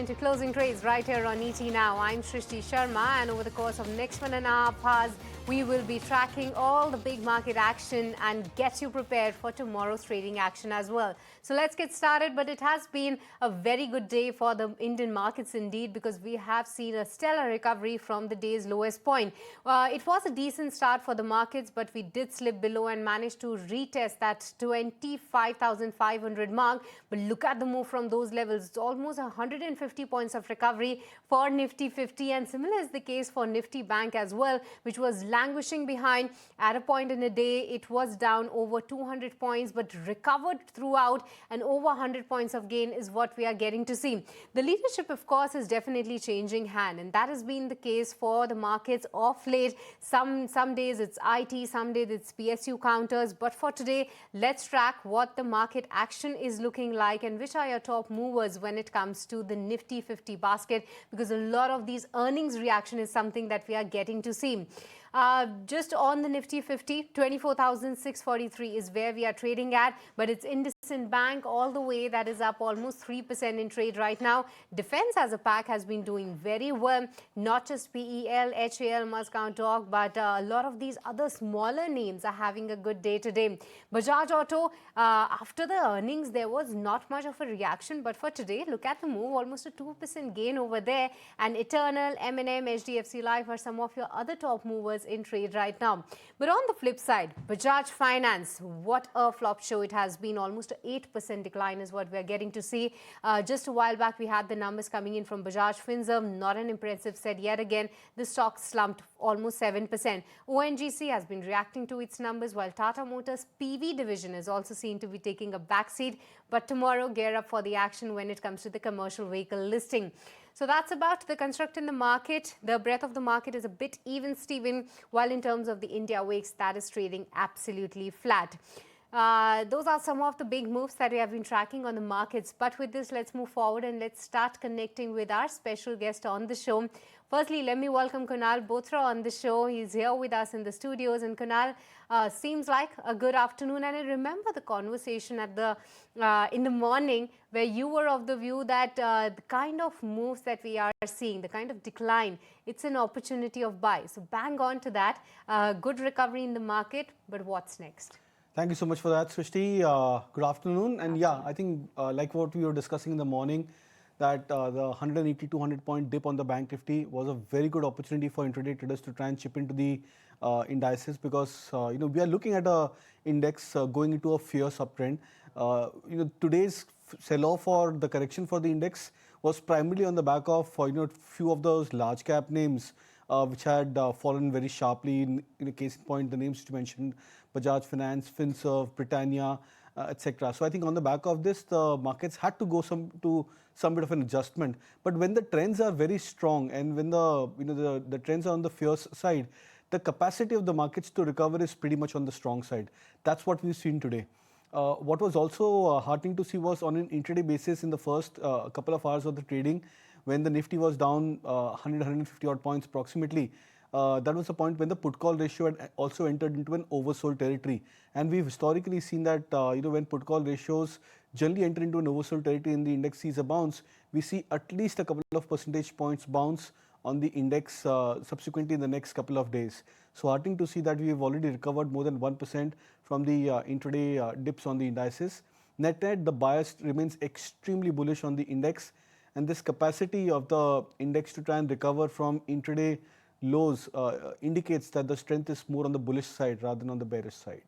into Closing Trades right here on ET Now. I'm Shrishti Sharma, and over the course of next 1.5 hours, we will be tracking all the big market action and get you prepared for tomorrow's trading action as well. So let's get started, but it has been a very good day for the Indian markets indeed, because we have seen a stellar recovery from the day's lowest point. It was a decent start for the markets, but we did slip below and managed to retest that 25,500 mark. But look at the move from those levels. It's almost 150 points of recovery for Nifty 50, and similar is the case for Nifty Bank as well, which was languishing behind. At a point in the day, it was down over 200 points, but recovered throughout, and over 100 points of gain is what we are getting to see. The leadership, of course, is definitely changing hand, and that has been the case for the markets of late. Some days it's IT, some days it's PSU counters, but for today, let's track what the market action is looking like and which are your top movers when it comes to the Nifty 50 basket, because a lot of these earnings reaction is something that we are getting to see. Just on the Nifty 50, 24,643 is where we are trading at, but it's IndusInd Bank all the way that is up almost 3% in trade right now. Defense as a pack has been doing very well, not just PEL, HAL, Must-Count Talk, but a lot of these other smaller names are having a good day today. Bajaj Auto, after the earnings, there was not much of a reaction, but for today, look at the move, almost a 2% gain over there, and Eternal, M&M, HDFC Life are some of your other top movers in trade right now. But on the flip side, Bajaj Finance, what a flop show it has been. Almost an 8% decline is what we are getting to see. Just a while back, we had the numbers coming in from Bajaj Finserv, not an impressive set yet again. The stock slumped almost 7%. ONGC has been reacting to its numbers, while Tata Motors PV division is also seen to be taking a backseat. But tomorrow, gear up for the action when it comes to the commercial vehicle listing. So that's about the construct in the market. The breadth of the market is a bit even, Steven, while in terms of the India Wix, that is trading absolutely flat. Those are some of the big moves that we have been tracking on the markets. But with this, let's move forward and let's start connecting with our special guest on the show. Firstly, let me welcome Kunal Bothra on the show. He's here with us in the studios. And Kunal, seems like a good afternoon. And I remember the conversation at the in the morning where you were of the view that the kind of moves that we are seeing, the kind of decline, it's an opportunity of buy. So bang on to that. Good recovery in the market. But what's next? Thank you so much for that, Srishti. Good afternoon. And yeah, I think like what we were discussing in the morning, that the 180-200 point dip on the Bank Nifty was a very good opportunity for intraday traders to try and chip into the indices, because we are looking at a index going into a fierce uptrend. Today's sell-off or the correction for the index was primarily on the back of few of those large cap names which had fallen very sharply. In a case in point, the names which you mentioned, Bajaj Finance, Finserv, Britannia, etc. So I think on the back of this, the markets had to go some bit of an adjustment. But when the trends are very strong and when the trends are on the fierce side, the capacity of the markets to recover is pretty much on the strong side. That's what we've seen today. What was also heartening to see was on an intraday basis in the first couple of hours of the trading, when the Nifty was down 100-150 odd points approximately. That was the point when the put-call ratio had also entered into an oversold territory. And we've historically seen that when put-call ratios generally enter into an oversold territory and the index sees a bounce, we see at least a couple of percentage points bounce on the index subsequently in the next couple of days. So heartening to see that we have already recovered more than 1% from the intraday dips on the indices. Net-net, the bias remains extremely bullish on the index, and this capacity of the index to try and recover from intraday lows indicates that the strength is more on the bullish side rather than on the bearish side.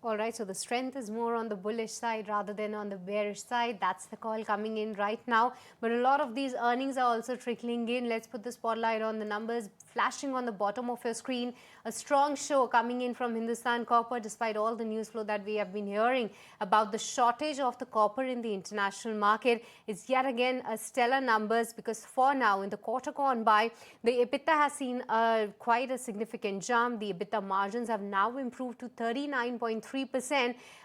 All right, so the strength is more on the bullish side rather than on the bearish side. That's the call coming in right now. But a lot of these earnings are also trickling in. Let's put the spotlight on the numbers flashing on the bottom of your screen. A strong show coming in from Hindustan Copper, despite all the news flow that we have been hearing about the shortage of the copper in the international market. It's yet again a stellar numbers, because for now, in the quarter gone by, the EBITDA has seen quite a significant jump. The EBITDA margins have now improved to 39.3%.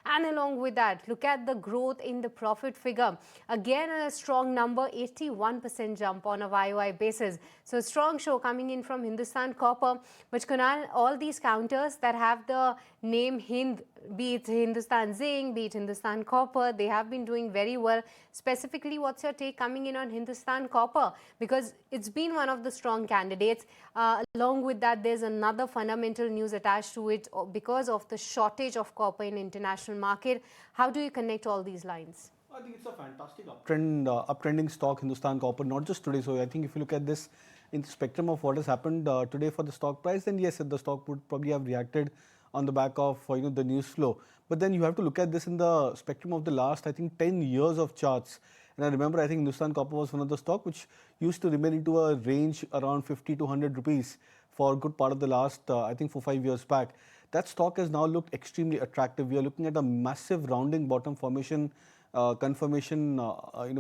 And along with that, look at the growth in the profit figure. Again, a strong number, 81% jump on a YOY basis. So a strong show coming in from Hindustan Copper. But Kunal, all these counters that have the name Hind be it Hindustan Zinc, be it Hindustan Copper, they have been doing very well. Specifically, what's your take coming in on Hindustan Copper? Because it's been one of the strong candidates. Along with that, there's another fundamental news attached to it because of the shortage of copper in international market. How do you connect all these lines? I think it's a fantastic uptrending stock, Hindustan Copper, not just today. So I think if you look at this in the spectrum of what has happened today for the stock price, then yes, the stock would probably have reacted on the back of the news flow. But then you have to look at this in the spectrum of the last, I think, 10 years of charts. And I remember, I think Hindustan Copper was one of the stock which used to remain into a range around 50 to 100 rupees for a good part of the last, I think, 4-5 years back. That stock has now looked extremely attractive. We are looking at a massive rounding bottom formation, confirmation,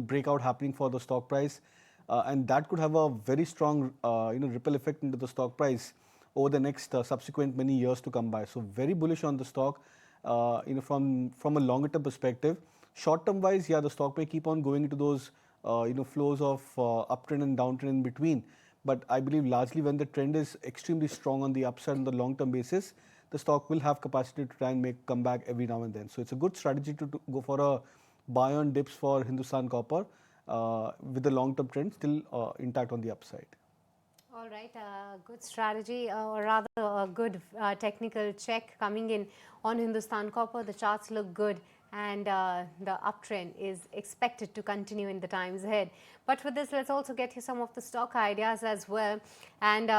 breakout happening for the stock price, and that could have a very strong, ripple effect into the stock price over the next subsequent many years to come by. So very bullish on the stock, from a longer term perspective. Short term wise, yeah, the stock may keep on going into those, flows of uptrend and downtrend in between. But I believe largely when the trend is extremely strong on the upside on the long term basis, the stock will have capacity to try and make comeback every now and then. So it's a good strategy to go for a buy on dips for Hindustan Copper with the long term trend still intact on the upside. All right, good strategy, or rather a good technical check coming in on Hindustan Copper. The charts look good, and the uptrend is expected to continue in the times ahead. But with this, let's also get you some of the stock ideas as well. And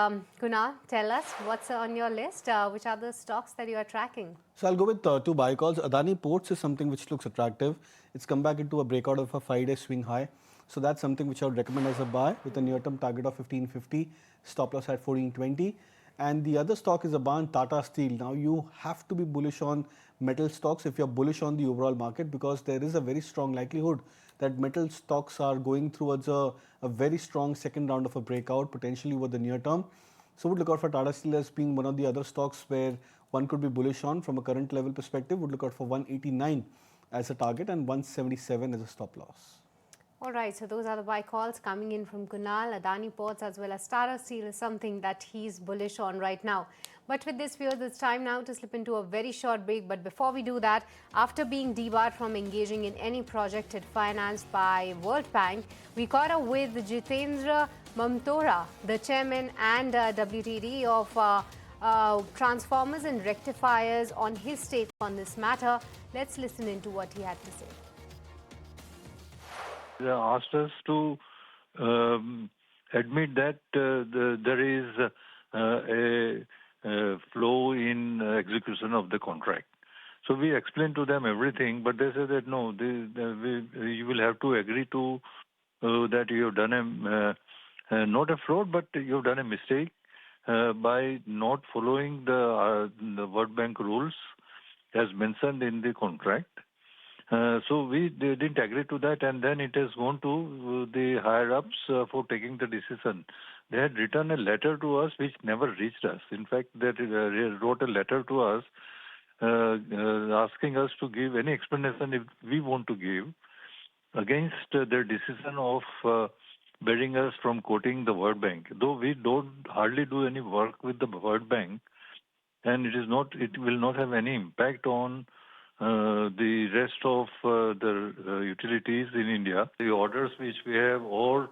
Kunal, tell us what's on your list. Which are the stocks that you are tracking? So I'll go with two buy calls. Adani Ports is something which looks attractive. It's come back into a breakout of a 5-day swing high. So that's something which I would recommend as a buy with a near-term target of 1550, stop loss at 1420. And the other stock is a buy on Tata Steel. Now you have to be bullish on metal stocks if you're bullish on the overall market, because there is a very strong likelihood that metal stocks are going towards a very strong second round of a breakout, potentially over the near term. So would look out for Tata Steel as being one of the other stocks where one could be bullish on from a current level perspective. Would look out for 189 as a target and 177 as a stop loss. All right, so those are the buy calls coming in from Kunal. Adani Ports as well as Tata Steel is something that he's bullish on right now. But with this, viewers, it's time now to slip into a very short break. But before we do that, after being debarred from engaging in any project financed by World Bank, we caught up with Jitendra Mamtora, the chairman and WTD of Transformers and Rectifiers, on his take on this matter. Let's listen into what he had to say. They asked us to admit that there is a flow in execution of the contract. So we explained to them everything, but they said that no, you will have to agree to that you have done not a fraud, but you have done a mistake by not following the World Bank rules as mentioned in the contract. So they didn't agree to that, and then it has gone to the higher-ups for taking the decision. They had written a letter to us which never reached us. In fact, they wrote a letter to us asking us to give any explanation if we want to give against their decision of barring us from quoting the World Bank. Though we don't hardly do any work with the World Bank, and it will not have any impact on the rest of the utilities in India. The orders which we have, or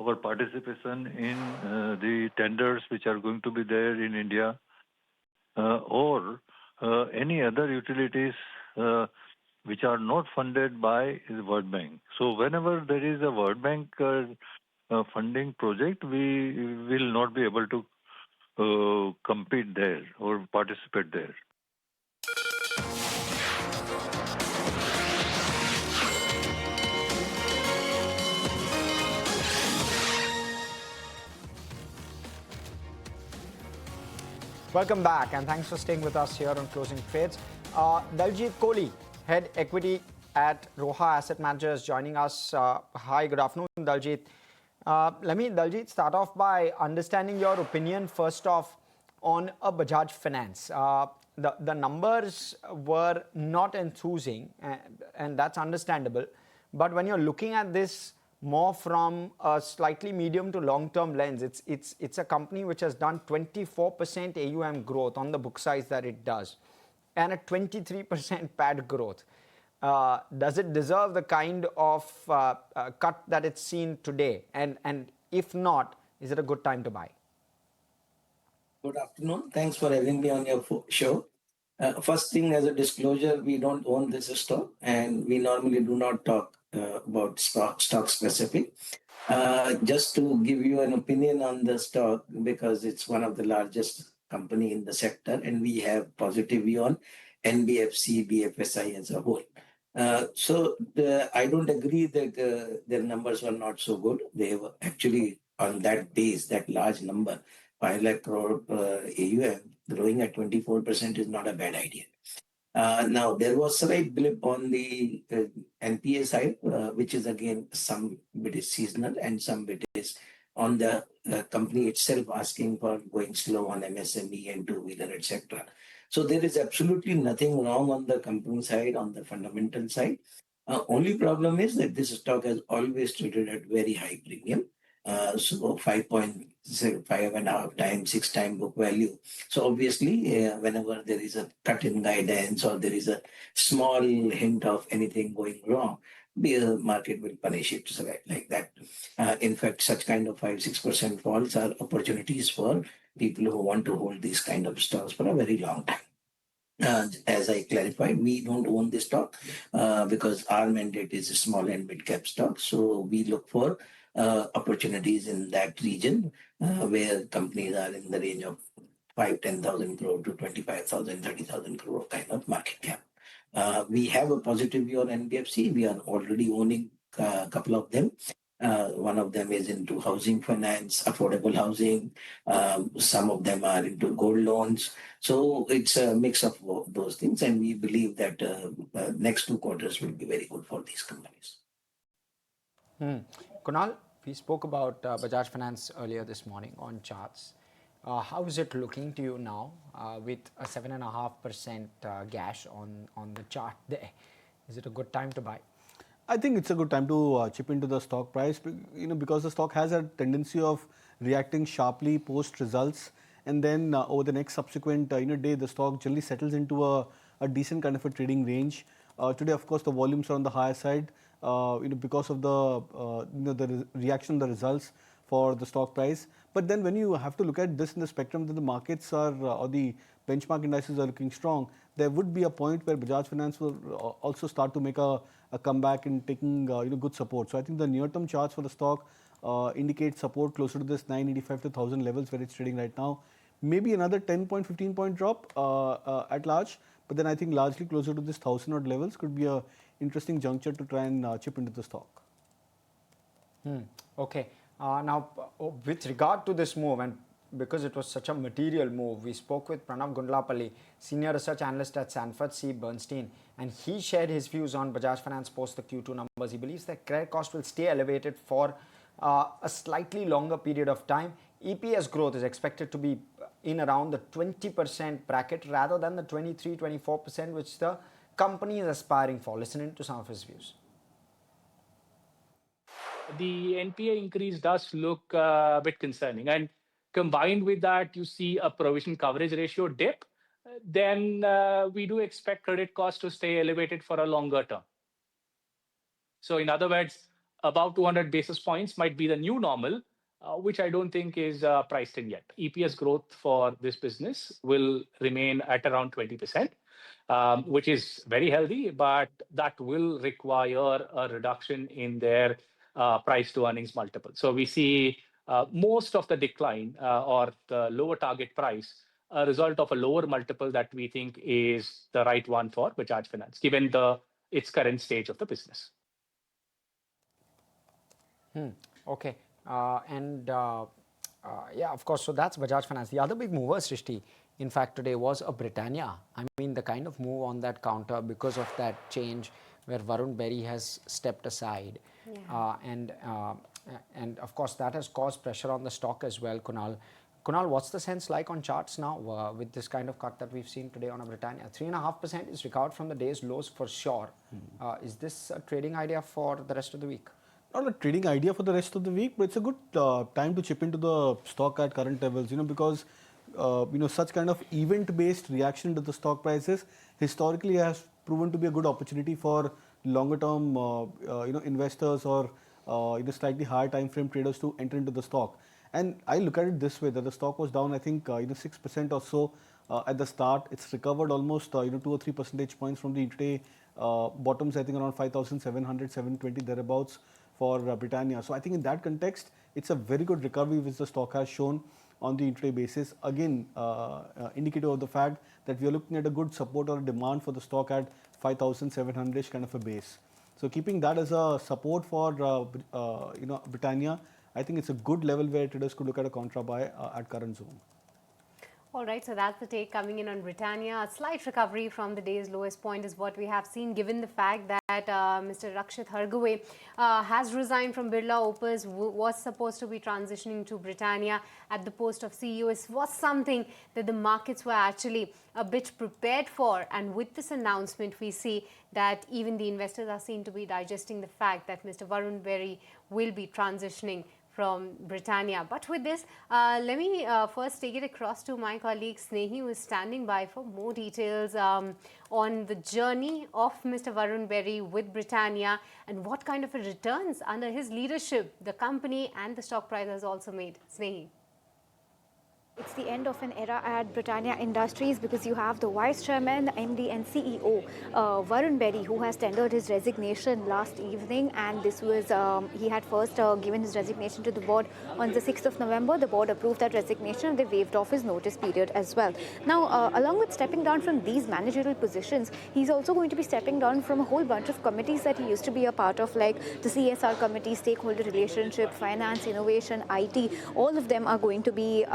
our participation in the tenders which are going to be there in India, or any other utilities which are not funded by the World Bank. So whenever there is a World Bank funding project, we will not be able to compete there or participate there. Welcome back, and thanks for staying with us here on Closing Trades. Daljit Kohli, Head Equity at Roha Asset Managers, joining us. Hi, good afternoon, Daljit. Let me, Daljit, start off by understanding your opinion first off on a Bajaj Finance. The numbers were not enthusing, and that's understandable. But when you're looking at this more from a slightly medium to long-term lens, it's a company which has done 24% AUM growth on the book size that it does. and a 23% PAT growth. Does it deserve the kind of cut that it's seen today? And if not, is it a good time to buy? Good afternoon. Thanks for having me on your show. First thing, as a disclosure, we don't own this stock, and we normally do not talk about stock specific. Just to give you an opinion on the stock, because it's one of the largest company in the sector, and we have positive view on NBFC, BFSI as a whole. I don't agree that their numbers were not so good. They were actually on that base, that large number, 5 lakh crore AUM, growing at 24% is not a bad idea. Now, there was slight blip on the NPA side, which is again some bit is seasonal and some bit is on the company itself asking for going slow on MSME and two-wheeler, etc. So there is absolutely nothing wrong on the company side, on the fundamental side. Only problem is that this stock has always traded at very high premium. So 5.5 times, 6 times book value. So obviously, whenever there is a cut in guidance or there is a small hint of anything going wrong, the market will punish it like that. In fact, such kind of 5-6% falls are opportunities for people who want to hold these kind of stocks for a very long time. As I clarified, we don't own this stock because our mandate is a small and mid cap stock. So we look for opportunities in that region where companies are in the range of 5-10,000 crore to 25,000-30,000 crore kind of market cap. We have a positive view on NBFC. We are already owning a couple of them. One of them is into housing finance, affordable housing. Some of them are into gold loans. So it's a mix of those things. And we believe that next 2 quarters will be very good for these companies. Kunal, we spoke about Bajaj Finance earlier this morning on charts. How is it looking to you now with a 7.5% gash on the chart there? Is it a good time to buy? I think it's a good time to chip into the stock price, because the stock has a tendency of reacting sharply post results, and then over the next subsequent day, the stock generally settles into a decent kind of a trading range. Today, of course, the volumes are on the higher side, because of the reaction, the results for the stock price. But then when you have to look at this in the spectrum that the markets are or the benchmark indices are looking strong, there would be a point where Bajaj Finance will also start to make a comeback in taking good support. So I think the near-term charts for the stock indicate support closer to this 985 to 1,000 levels where it's trading right now. Maybe another 10 point, 15 point drop at large, but then I think largely closer to this 1,000 odd levels could be a interesting juncture to try and chip into the stock. Okay. Now, with regard to this move, and because it was such a material move, we spoke with Pranav Gundlapalli, Senior Research Analyst at Sanford C. Bernstein, and he shared his views on Bajaj Finance post the Q2 numbers. He believes that credit cost will stay elevated for a slightly longer period of time. EPS growth is expected to be in around the 20% bracket rather than the 23-24% which the company is aspiring for. Listen to some of his views. The NPA increase does look a bit concerning, and combined with that, you see a provision coverage ratio dip, then we do expect credit costs to stay elevated for a longer term. So in other words, about 200 basis points might be the new normal, which I don't think is priced in yet. EPS growth for this business will remain at around 20%, which is very healthy, but that will require a reduction in their price to earnings multiple. So we see most of the decline or the lower target price a result of a lower multiple that we think is the right one for Bajaj Finance, given its current stage of the business. Okay. Yeah, of course. So that's Bajaj Finance. The other big mover, Srishti, in fact, today was a Britannia. I mean, the kind of move on that counter because of that change where Varun Berry has stepped aside. Yeah. And of course, that has caused pressure on the stock as well, Kunal. Kunal, what's the sense like on charts now with this kind of cut that we've seen today on a Britannia? 3.5% is recovered from the day's lows for sure. Is this a trading idea for the rest of the week? Not a trading idea for the rest of the week, but it's a good time to chip into the stock at current levels, because such kind of event-based reaction to the stock prices historically has proven to be a good opportunity for longer-term, investors or slightly higher time frame traders to enter into the stock. And I look at it this way: that the stock was down, I think, 6% or so at the start. It's recovered almost 2 or 3 percentage points from the intraday bottoms. I think around 5,700, 720 thereabouts for Britannia. So I think in that context, it's a very good recovery which the stock has shown on the intraday basis. Again, indicative of the fact that we are looking at a good support or demand for the stock at 5,700 kind of a base. So keeping that as a support for Britannia, I think it's a good level where traders could look at a contra buy at current zone. All right, so that's the take coming in on Britannia. A slight recovery from the day's lowest point is what we have seen, given the fact that Mr. Rakshit Hargave has resigned from Birla Opus, was supposed to be transitioning to Britannia at the post of CEO. It was something that the markets were actually a bit prepared for. And with this announcement, we see that even the investors are seen to be digesting the fact that Mr. Varun Berry will be transitioning from Britannia. But with this, let me first take it across to my colleague Snehi, who is standing by for more details on the journey of Mr. Varun Berry with Britannia and what kind of a returns under his leadership the company and the stock price has also made. Snehi. It's the end of an era at Britannia Industries because you have the Vice Chairman, the MD and CEO, Varun Berry, who has tendered his resignation last evening. And this was, he had first given his resignation to the board on the 6th of November. The board approved that resignation and they waived off his notice period as well. Now, along with stepping down from these managerial positions, he's also going to be stepping down from a whole bunch of committees that he used to be a part of, like the CSR committee, stakeholder relationship, finance, innovation, IT. All of them are going to be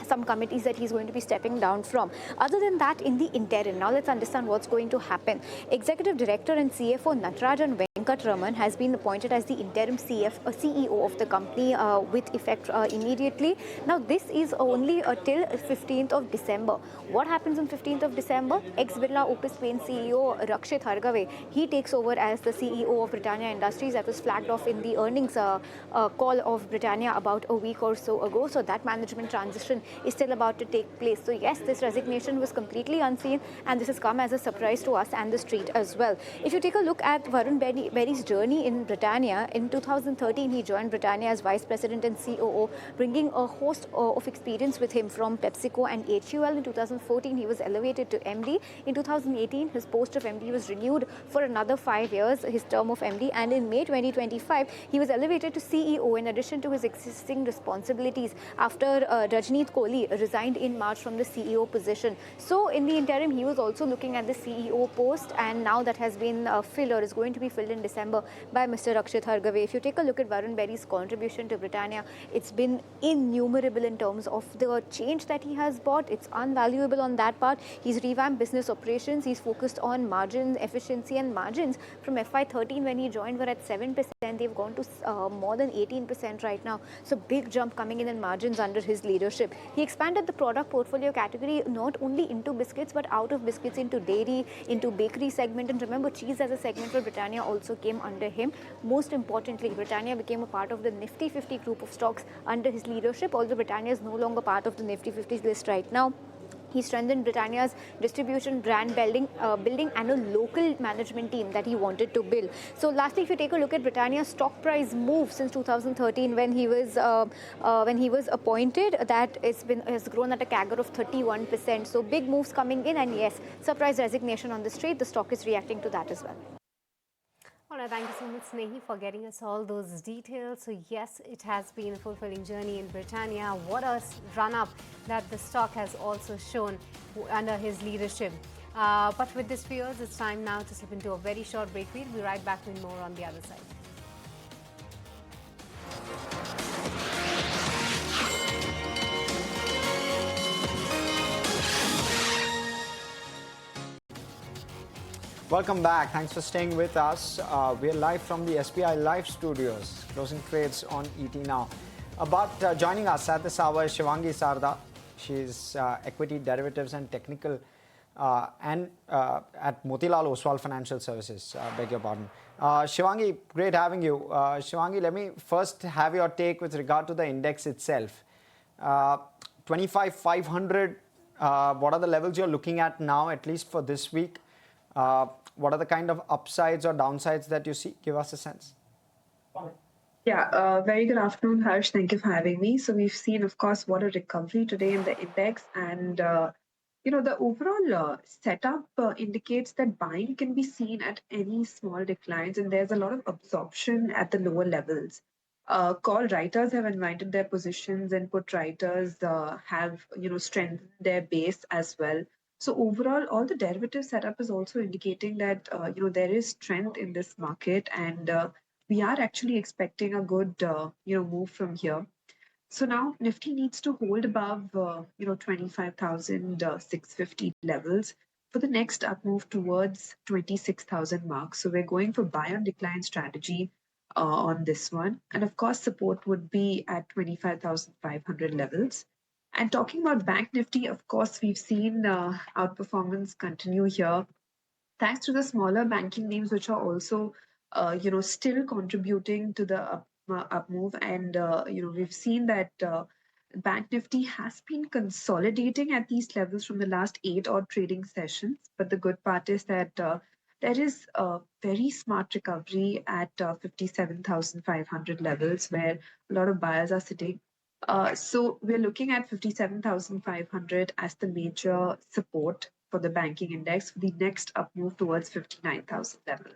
some committees that he's going to be stepping down from. Other than that, in the interim, now let's understand what's going to happen. Executive Director and CFO Natarajan Venkatraman has been appointed as the interim CEO of the company with effect immediately. Now, this is only till 15th of December. What happens on 15th of December? Ex-Birla Opus Paint CEO Rakshit Hargave, he takes over as the CEO of Britannia Industries. That was flagged off in the earnings call of Britannia about a week or so ago. So that management transition is still about to take place. So yes, this resignation was completely unseen and this has come as a surprise to us and the street as well. If you take a look at Varun Berry's journey in Britannia, in 2013 he joined Britannia as Vice President and COO, bringing a host of experience with him from PepsiCo and HUL. In 2014 he was elevated to MD. In 2018 his post of MD was renewed for another 5 years, his term of MD, and in May 2025 he was elevated to CEO in addition to his existing responsibilities after Rajneet Kohli resigned in March from the CEO position. So in the interim, he was also looking at the CEO post, and now that has been filled or is going to be filled in December by Mr. Rakshit Hargave. If you take a look at Varun Berry's contribution to Britannia, it's been innumerable in terms of the change that he has brought. It's unvaluable on that part. He's revamped business operations. He's focused on margin efficiency and margins. From FY13 when he joined were at 7%. They've gone to more than 18% right now. So big jump coming in margins under his leadership. He expanded the product portfolio category not only into biscuits but out of biscuits into dairy, into bakery segment. And remember, cheese as a segment for Britannia also came under him. Most importantly, Britannia became a part of the Nifty 50 group of stocks under his leadership, although Britannia is no longer part of the Nifty 50 list right now. He strengthened Britannia's distribution, brand building, and a local management team that he wanted to build. So lastly, if you take a look at Britannia's stock price move since 2013 when he was appointed, that has grown at a CAGR of 31%. So big moves coming in, and yes, surprise resignation on the street. The stock is reacting to that as well. All right, thank you so much, Snehi, for getting us all those details. So yes, it has been a fulfilling journey in Britannia. What a run-up that the stock has also shown under his leadership. But with this, viewers, it's time now to slip into a very short break. We'll be right back with more on the other side. Welcome back. Thanks for staying with us. We're live from the SBI Live Studios, closing trades on ET Now. Joining us at this hour is Shivangi Sarda. She's equity derivatives and technical at Motilal Oswal Financial Services. Beg your pardon. Shivangi, great having you. Shivangi, let me first have your take with regard to the index itself. 25,500. What are the levels you're looking at now, at least for this week? What are the kind of upsides or downsides that you see? Give us a sense. Yeah, very good afternoon, Harsh. Thank you for having me. So we've seen, of course, what a recovery today in the index, and the overall setup indicates that buying can be seen at any small declines, and there's a lot of absorption at the lower levels. Call writers have invited their positions, and put writers have strengthened their base as well. So overall, all the derivative setup is also indicating that there is strength in this market, and we are actually expecting a good move from here. So now Nifty needs to hold above 25,650 levels for the next up move towards 26,000 marks. So we're going for buy on decline strategy on this one, and of course support would be at 25,500 levels. And talking about Bank Nifty, of course we've seen outperformance continue here, thanks to the smaller banking names which are also still contributing to the up move. And we've seen that Bank Nifty has been consolidating at these levels from the last 8 odd trading sessions. But the good part is that there is a very smart recovery at 57,500 levels, where a lot of buyers are sitting. So we're looking at 57,500 as the major support for the banking index for the next up move towards 59,000 levels.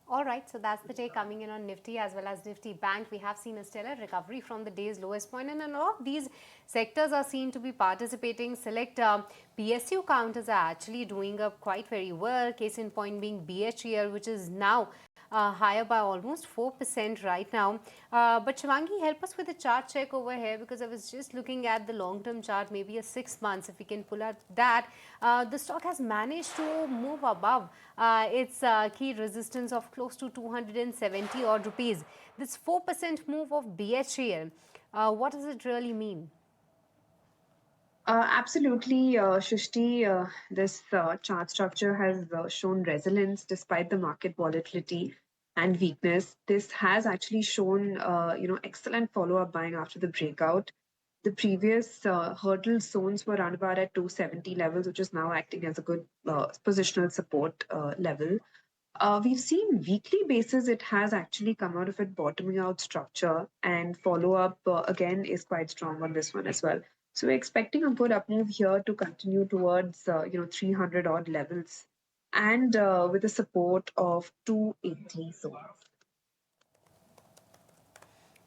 All right, so that's the day coming in on Nifty as well as Nifty Bank. We have seen a stellar recovery from the day's lowest point, and a lot of these sectors are seen to be participating. Select PSU counters are actually doing up quite very well. Case in point being BHEL, which is now higher by almost 4% right now. But Shivangi, help us with a chart check over here, because I was just looking at the long-term chart, maybe a 6 months, if we can pull out that. The stock has managed to move above its key resistance of close to 270 odd rupees. This 4% move of BHEL, what does it really mean? Absolutely, Shrishti. This chart structure has shown resilience despite the market volatility and weakness. This has actually shown, excellent follow-up buying after the breakout. The previous hurdle zones were around about at 270 levels, which is now acting as a good positional support level. We've seen weekly basis, it has actually come out of it bottoming out structure, and follow-up again is quite strong on this one as well. So we're expecting a good up move here to continue towards 300 odd levels, and with a support of 280 zones.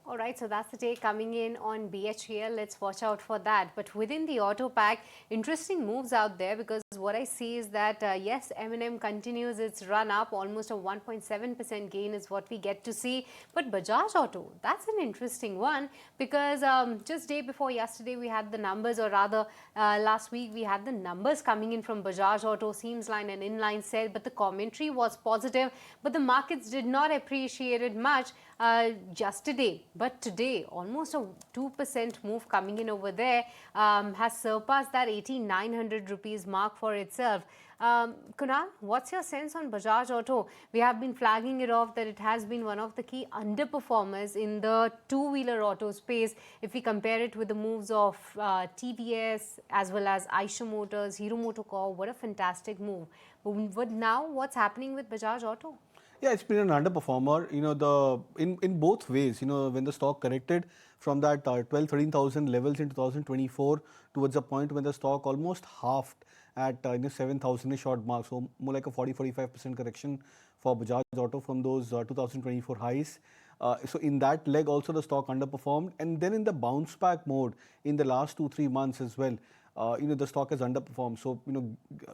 All right, so that's the take coming in on BHEL. Let's watch out for that. But within the auto pack, interesting moves out there, because what I see is that, yes, M&M continues its run up. Almost a 1.7% gain is what we get to see. But Bajaj Auto, that's an interesting one, because just day before yesterday, we had the numbers, or rather last week, we had the numbers coming in from Bajaj Auto, seams line and inline sale, but the commentary was positive. But the markets did not appreciate it much just today. But today, almost a 2% move coming in over there, has surpassed that 8,900 rupees mark for itself. Kunal, what's your sense on Bajaj Auto? We have been flagging it off that it has been one of the key underperformers in the two-wheeler auto space. If we compare it with the moves of TVS as well as Eicher Motors, Hero MotoCorp, what a fantastic move. But now, what's happening with Bajaj Auto? Yeah, it's been an underperformer. In both ways. When the stock corrected from that 13,000 levels in 2024 towards a point when the stock almost halved at 7,000-ish odd mark. So more like a 40-45% correction for Bajaj Auto from those 2024 highs. So in that leg also the stock underperformed, and then in the bounce back mode in the last 2-3 months as well. The stock has underperformed. So,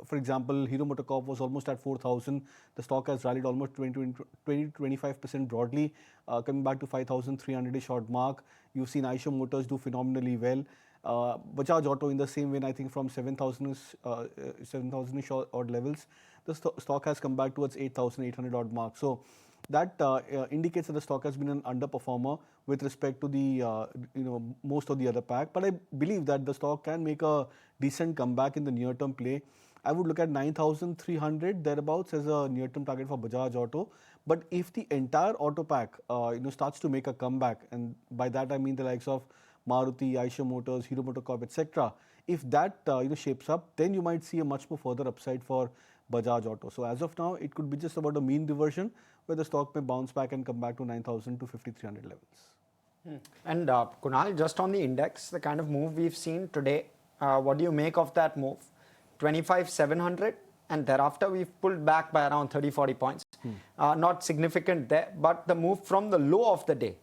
for example, Hero MotoCorp was almost at 4,000. The stock has rallied almost 20-25% broadly, coming back to 5,300-ish odd mark. You've seen Eicher Motors do phenomenally well. Bajaj Auto in the same way, I think from 7,000-ish odd levels, the stock has come back towards 8,800 odd mark. So that indicates that the stock has been an underperformer with respect to the most of the other pack. But I believe that the stock can make a decent comeback in the near-term play. I would look at 9,300 thereabouts as a near-term target for Bajaj Auto. But if the entire auto pack, starts to make a comeback, and by that I mean the likes of Maruti, Eicher Motors, Hero MotoCorp, etc. If that shapes up, then you might see a much more further upside for Bajaj Auto. So as of now, it could be just about a mean reversion where the stock may bounce back and come back to 9,000 to 5,300 levels. And Kunal, just on the index, the kind of move we've seen today, what do you make of that move? 25,700, and thereafter we've pulled back by around 30-40 points. Not significant there, but the move from the low of the day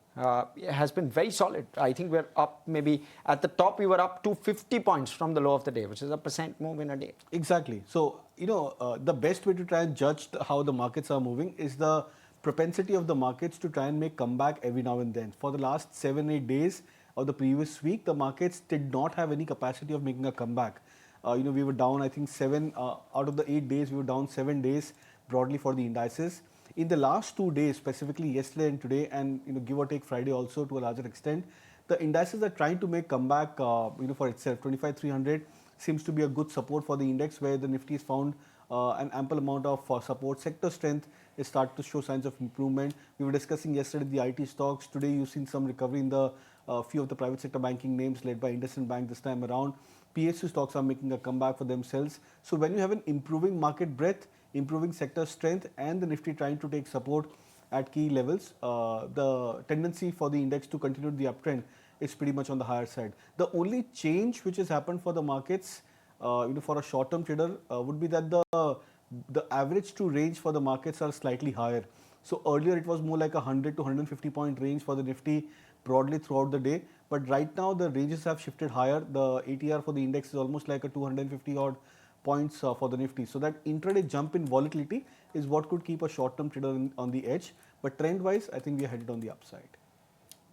has been very solid. I think we're up, maybe at the top we were up to 50 points from the low of the day, which is a % move in a day. Exactly. So, the best way to try and judge how the markets are moving is the propensity of the markets to try and make comeback every now and then. For the last 7-8 days of the previous week, the markets did not have any capacity of making a comeback. We were down, I think, 7 out of the 8 days, we were down 7 days broadly for the indices. In the last 2 days, specifically yesterday and today, and give or take Friday also to a larger extent, the indices are trying to make comeback for itself. 25,300 seems to be a good support for the index, where the Nifty has found an ample amount of support. Sector strength is starting to show signs of improvement. We were discussing yesterday the IT stocks. Today you've seen some recovery in the few of the private sector banking names led by IndusInd Bank this time around. PSU stocks are making a comeback for themselves. So when you have an improving market breadth, improving sector strength, and the Nifty trying to take support at key levels, the tendency for the index to continue the uptrend is pretty much on the higher side. The only change which has happened for the markets, for a short-term trader, would be that the average to range for the markets are slightly higher. So earlier it was more like a 100 to 150 point range for the Nifty broadly throughout the day. But right now the ranges have shifted higher. The ATR for the index is almost like a 250 odd points for the Nifty. So that intraday jump in volatility is what could keep a short-term trader on the edge. But trend-wise, I think we are headed on the upside.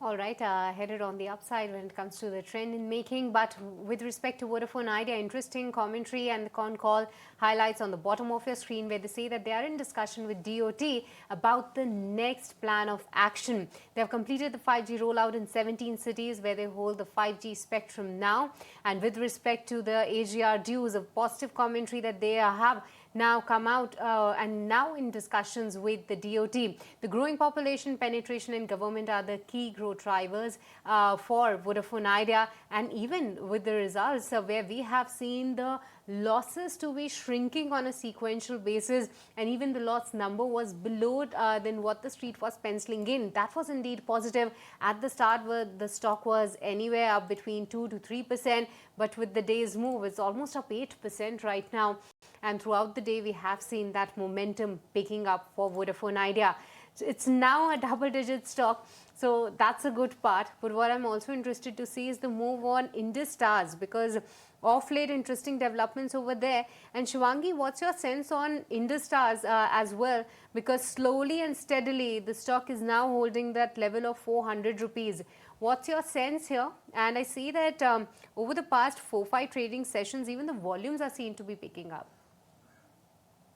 All right, headed on the upside when it comes to the trend in making. But with respect to Vodafone Idea, interesting commentary and the con call highlights on the bottom of your screen, where they say that they are in discussion with DOT about the next plan of action. They have completed the 5G rollout in 17 cities where they hold the 5G spectrum now. And with respect to the AGR dues, a positive commentary that they have now come out and now in discussions with the DOT. The growing population, penetration in government are the key growth drivers for Vodafone Idea, and even with the results where we have seen the losses to be shrinking on a sequential basis, and even the loss number was below than what the street was penciling in. That was indeed positive. At the start, where the stock was anywhere up between 2 to 3%, but with the day's move, it's almost up 8% right now. And throughout the day, we have seen that momentum picking up for Vodafone Idea. It's now a double-digit stock, so that's a good part. But what I'm also interested to see is the move on Indus Stars, because of late interesting developments over there. And Shivangi, what's your sense on Indus Stars as well? Because slowly and steadily, the stock is now holding that level of 400 rupees. What's your sense here? And I see that over the past 4-5 trading sessions, even the volumes are seen to be picking up.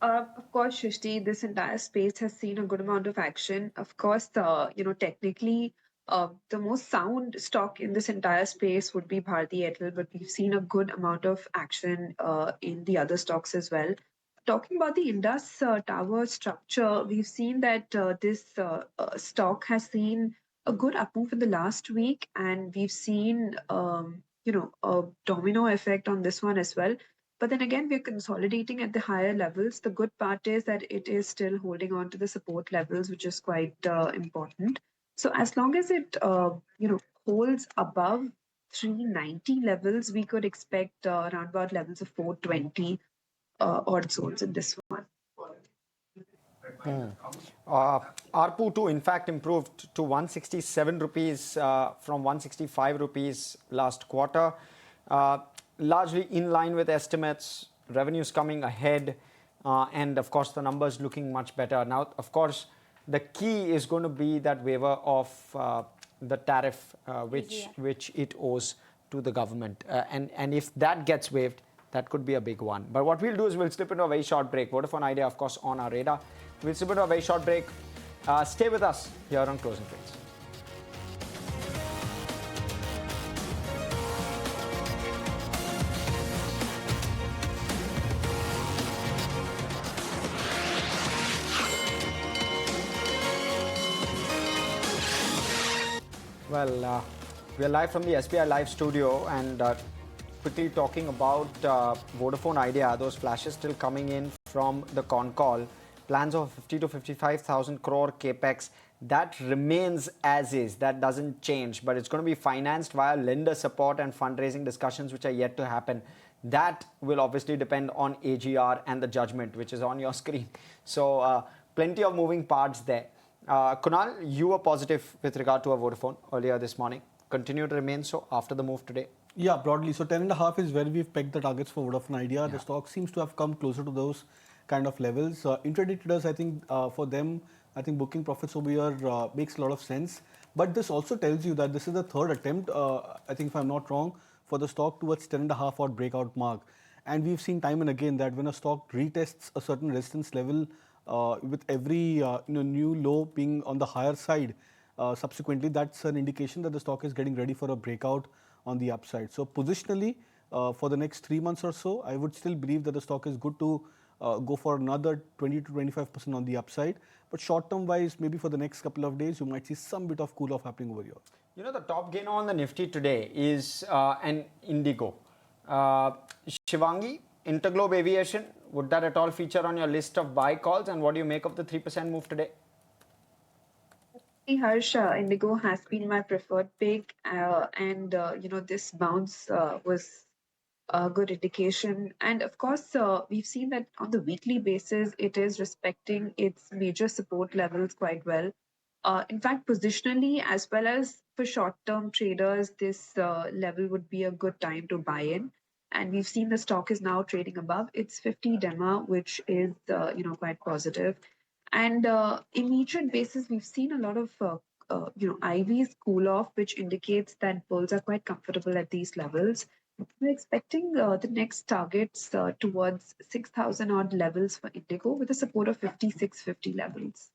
Of course, Shrishti, this entire space has seen a good amount of action. Of course, technically, the most sound stock in this entire space would be Bharti Airtel, but we've seen a good amount of action in the other stocks as well. Talking about the Indus Tower structure, we've seen that this stock has seen a good up move in the last week, and we've seen a domino effect on this one as well. But then again, we're consolidating at the higher levels. The good part is that it is still holding on to the support levels, which is quite important. So as long as it holds above 390 levels, we could expect around about levels of 420 odd zones in this one. ARPU too, in fact, improved to 167 rupees from 165 rupees last quarter. Largely in line with estimates, revenues coming ahead, and of course the numbers looking much better. Now, of course, the key is going to be that waiver of the tariff which it owes to the government. And if that gets waived, that could be a big one. But what we'll do is we'll slip into a very short break. Vodafone Idea, of course, on our radar. We'll slip into a very short break. Stay with us here on Closing Trades. Well, we're live from the SBI Live studio and quickly talking about Vodafone Idea. Those flashes still coming in from the con call. Plans of 50 to 55,000 crore capex. That remains as is. That doesn't change. But it's going to be financed via lender support and fundraising discussions which are yet to happen. That will obviously depend on AGR and the judgment, which is on your screen. So plenty of moving parts there. Kunal, you were positive with regard to a Vodafone earlier this morning. Continue to remain so after the move today? Yeah, broadly. So 10.5 is where we've pegged the targets for Vodafone Idea. Yeah. The stock seems to have come closer to those kind of levels. Intraday traders, I think for them, I think booking profits over here makes a lot of sense. But this also tells you that this is the third attempt, I think if I'm not wrong, for the stock towards 10.5 odd breakout mark. And we've seen time and again that when a stock retests a certain resistance level with every new low being on the higher side, subsequently that's an indication that the stock is getting ready for a breakout on the upside. So positionally, for the next 3 months or so, I would still believe that the stock is good to go for another 20 to 25% on the upside. But short-term wise, maybe for the next couple of days, you might see some bit of cool-off happening over here. You know, the top gainer on the Nifty today is an Indigo. Shivangi, Interglobe Aviation, would that at all feature on your list of buy calls? And what do you make of the 3% move today? Harsh, Indigo has been my preferred pick, and this bounce was a good indication. And of course, we've seen that on the weekly basis, it is respecting its major support levels quite well. In fact, positionally as well as for short-term traders, this level would be a good time to buy in. And we've seen the stock is now trading above its 50 DEMA, which is quite positive. And immediate basis, we've seen a lot of IVs cool off, which indicates that bulls are quite comfortable at these levels. We're expecting the next targets towards 6,000 odd levels for Indigo with a support of 5650 levels.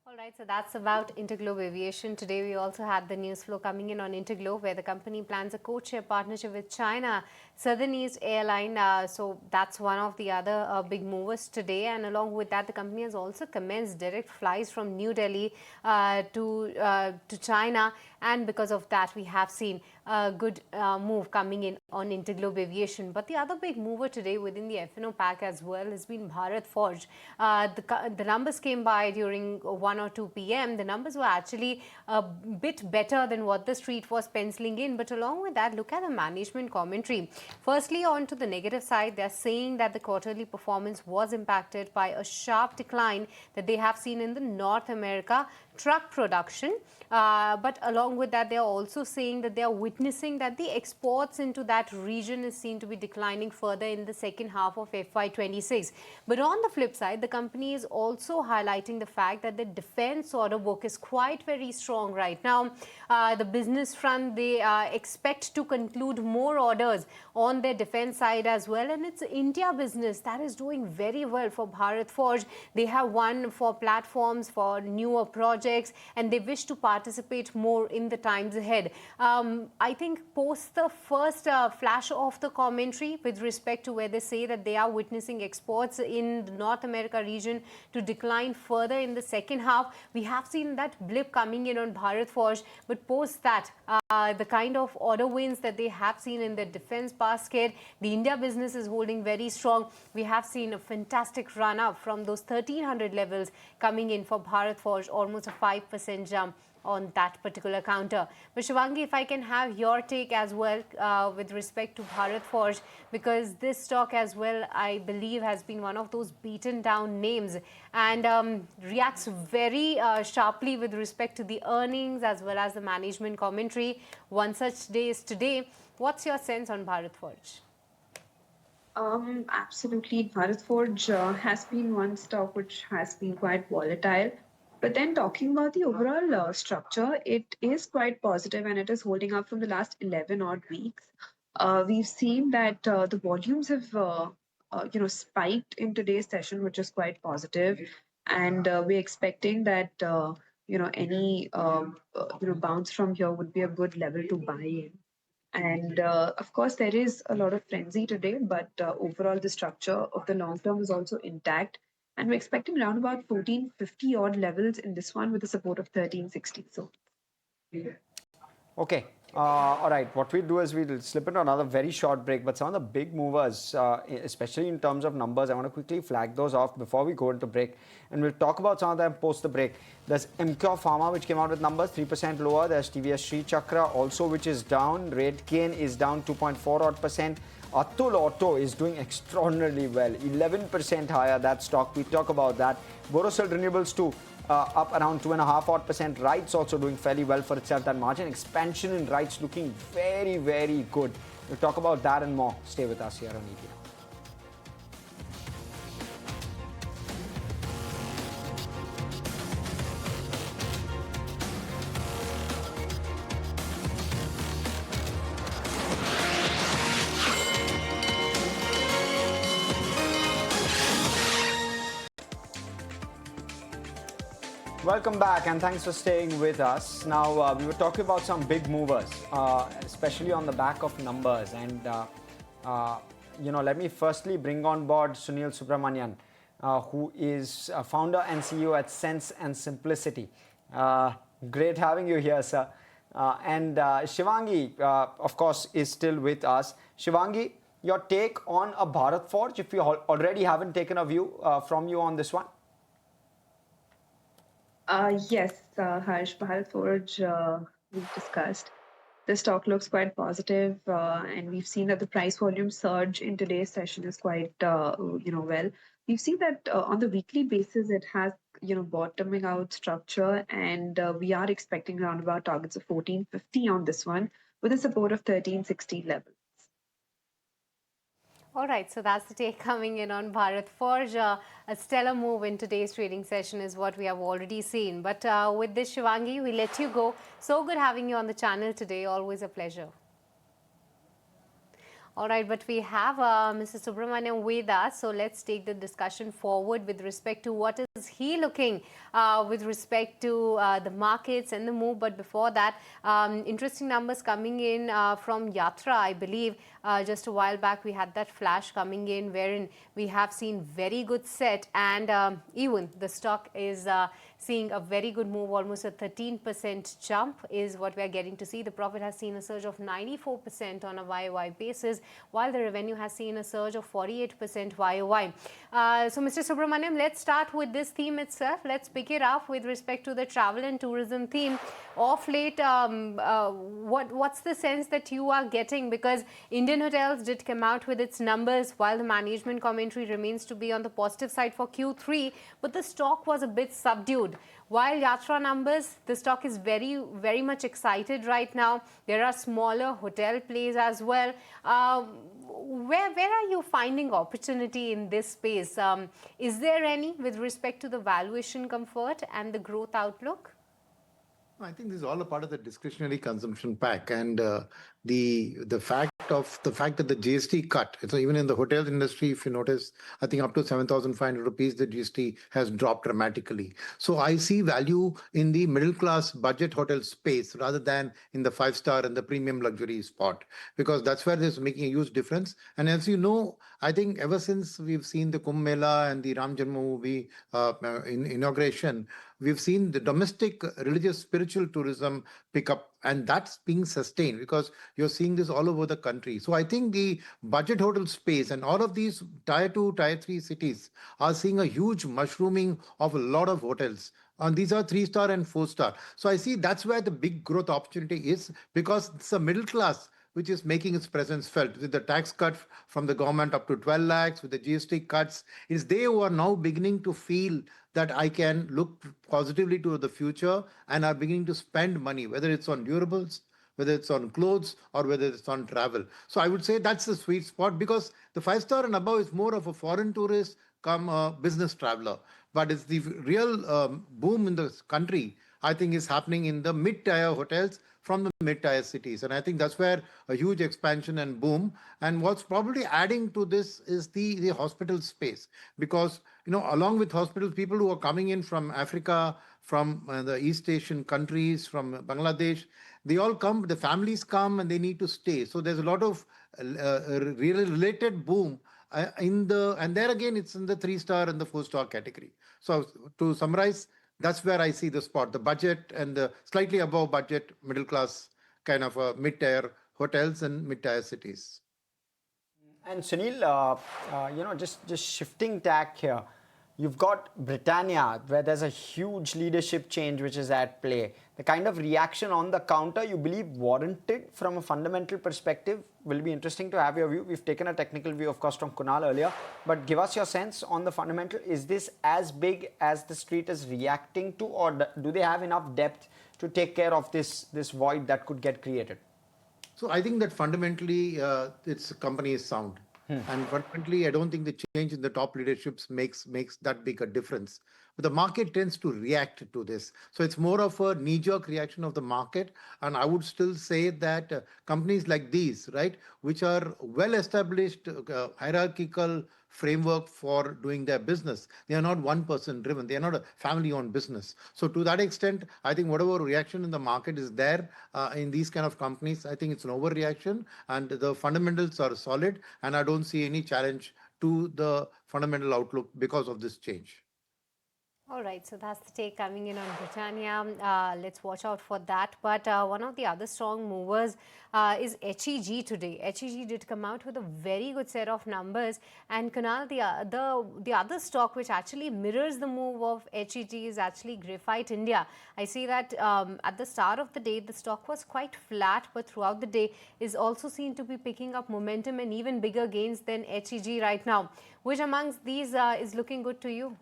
All right, so that's about Interglobe Aviation. Today, we also had the news flow coming in on Interglobe, where the company plans a code-share partnership with China Southern East Airline. So that's one of the other big movers today. And along with that, the company has also commenced direct flights from New Delhi to China. And because of that, we have seen a good move coming in on Interglobe Aviation. But the other big mover today within the F&O pack as well has been Bharat Forge. The numbers came by during 1 or 2 p.m. The numbers were actually a bit better than what the street was penciling in. But along with that, look at the management commentary. Firstly, on to the negative side, they're saying that the quarterly performance was impacted by a sharp decline that they have seen in the North America truck production. But along with that, they are also saying that they are witnessing that the exports into that region is seen to be declining further in the second half of FY26. But on the flip side, the company is also highlighting the fact that the defense order book is quite very strong right now. The business front, they expect to conclude more orders on their defense side as well. And it's India business that is doing very well for Bharat Forge. They have won for platforms, for newer projects, and they wish to participate more in the times ahead. I think post the first flash of the commentary with respect to where they say that they are witnessing exports in the North America region to decline further in the second half, we have seen that blip coming in on Bharat Forge. But post that, the kind of order wins that they have seen in their defense basket, the India business is holding very strong. We have seen a fantastic run up from those 1300 levels coming in for Bharat Forge, almost a 5% jump on that particular counter. But Shivangi, if I can have your take as well with respect to Bharat Forge, because this stock as well, I believe, has been one of those beaten down names and reacts very sharply with respect to the earnings as well as the management commentary. One such day is today. What's your sense on Bharat Forge? Absolutely. Bharat Forge has been one stock which has been quite volatile. But then talking about the overall structure, it is quite positive and it is holding up from the last 11 odd weeks. We've seen that the volumes have spiked in today's session, which is quite positive. And we're expecting that any bounce from here would be a good level to buy in. And of course, there is a lot of frenzy today, but overall, the structure of the long term is also intact. And we're expecting around about 1450 odd levels in this one with a support of 1360. So Okay. All right. What we do is we'll slip into another very short break, but some of the big movers, especially in terms of numbers, I want to quickly flag those off before we go into break. And we'll talk about some of them post the break. There's Emcure Pharma, which came out with numbers 3% lower. There's TVS Sri Chakra also, which is down. Redken is down 2.4 odd percent. Atul Auto is doing extraordinarily well, 11% higher, that stock. We talk about that. Borosil Renewables too, up around 2.5 odd percent. RITES also doing fairly well for itself. That margin expansion in RITES looking very, very good. We'll talk about that and more. Stay with us here on ET. Welcome back and thanks for staying with us. Now, we were talking about some big movers, especially on the back of numbers. And, let me firstly bring on board Sunil Subramanian, who is founder and CEO at Sense and Simplicity. Great having you here, sir. And Shivangi, of course, is still with us. Shivangi, your take on a Bharat Forge, if you already haven't taken a view from you on this one? Yes, Harsh, Bharat Forge, we've discussed. The stock looks quite positive, and we've seen that the price volume surge in today's session is quite, well. We've seen that on the weekly basis, it has, bottoming out structure, and we are expecting around about targets of 1450 on this one with a support of 1360 level. All right, so that's the take coming in on Bharat Forge. A stellar move in today's trading session is what we have already seen. But with this, Shivangi, we let you go. So good having you on the channel today. Always a pleasure. All right, but we have Mr. Subramanian with us, so let's take the discussion forward with respect to what is he looking with respect to the markets and the move. But before that, interesting numbers coming in from Yatra, I believe. Just a while back, we had that flash coming in wherein we have seen very good set, and even the stock is seeing a very good move, almost a 13% jump is what we are getting to see. The profit has seen a surge of 94% on a YOY basis, while the revenue has seen a surge of 48% YOY. So, Mr. Subramaniam, let's start with this theme itself. Let's pick it up with respect to the travel and tourism theme. Of late, what's the sense that you are getting? Because Indian Hotels did come out with its numbers, while the management commentary remains to be on the positive side for Q3, but the stock was a bit subdued. While Yatra numbers, the stock is very, very much excited right now. There are smaller hotel plays as well. Where are you finding opportunity in this space? Is there any with respect to the valuation comfort and the growth outlook? I think this is all a part of the discretionary consumption pack, and the fact that the GST cut. So even in the hotel industry, if you notice, I think up to 7,500 rupees, the GST has dropped dramatically. So I see value in the middle class budget hotel space rather than in the 5-star and the premium luxury spot, because that's where it's making a huge difference. And as you know, I think ever since we've seen the Kumbh Mela and the Ram Janmabhoomi inauguration, we've seen the domestic religious spiritual tourism pick up, and that's being sustained because you're seeing this all over the country. So I think the budget hotel space and all of these tier 2, tier 3 cities are seeing a huge mushrooming of a lot of hotels. And these are 3-star and 4-star. So I see that's where the big growth opportunity is, because it's a middle class which is making its presence felt with the tax cut from the government up to 12 lakhs, with the GST cuts. It's they who are now beginning to feel that I can look positively to the future and are beginning to spend money, whether it's on durables, whether it's on clothes, or whether it's on travel. So I would say that's the sweet spot, because the 5-star and above is more of a foreign tourist come business traveler. But it's the real boom in the country, I think, is happening in the mid-tier hotels from the mid-tier cities. And I think that's where a huge expansion and boom. And what's probably adding to this is the hospital space, because, along with hospitals, people who are coming in from Africa, from the East Asian countries, from Bangladesh, they all come, the families come and they need to stay. So there's a lot of related boom and there again, it's in the 3-star and the 4-star category. So to summarize, That's where I see the spot, the budget and the slightly above budget, middle class kind of mid-tier hotels and mid-tier cities. And Sunil, just shifting tack here, you've got Britannia, where there's a huge leadership change which is at play. The kind of reaction on the counter you believe warranted from a fundamental perspective will be interesting to have your view. We've taken a technical view, of course, from Kunal earlier, but give us your sense on the fundamental. Is this as big as the street is reacting to, or do they have enough depth to take care of this void that could get created? So I think that fundamentally its company is sound. And fundamentally, I don't think the change in the top leaderships makes that big a difference. But the market tends to react to this. So it's more of a knee-jerk reaction of the market. And I would still say that companies like these, right, which are well-established hierarchical framework for doing their business. They are not one person driven. They are not a family owned business. So to that extent, I think whatever reaction in the market is there in these kind of companies, I think it's an overreaction and the fundamentals are solid. And I don't see any challenge to the fundamental outlook because of this change. All right, so that's the take coming in on Britannia. Let's watch out for that. But one of the other strong movers is HEG today. HEG did come out with a very good set of numbers. And Kunal, the other stock which actually mirrors the move of HEG is actually Graphite India. I see that at the start of the day, the stock was quite flat, but throughout the day is also seen to be picking up momentum and even bigger gains than HEG right now. Which amongst these is looking good to you?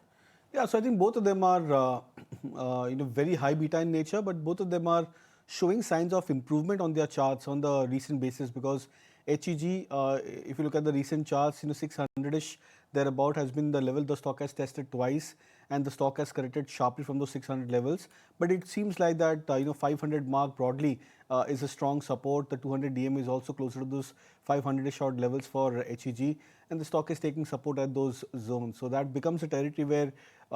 Yeah, so I think both of them are very high beta in nature, but both of them are showing signs of improvement on their charts on the recent basis, because HEG, if you look at the recent charts, 600-ish thereabout has been the level the stock has tested twice, and the stock has corrected sharply from those 600 levels. But it seems like that 500 mark broadly is a strong support. The 200 DM is also closer to those 500-ish odd levels for HEG, and the stock is taking support at those zones. So that becomes a territory where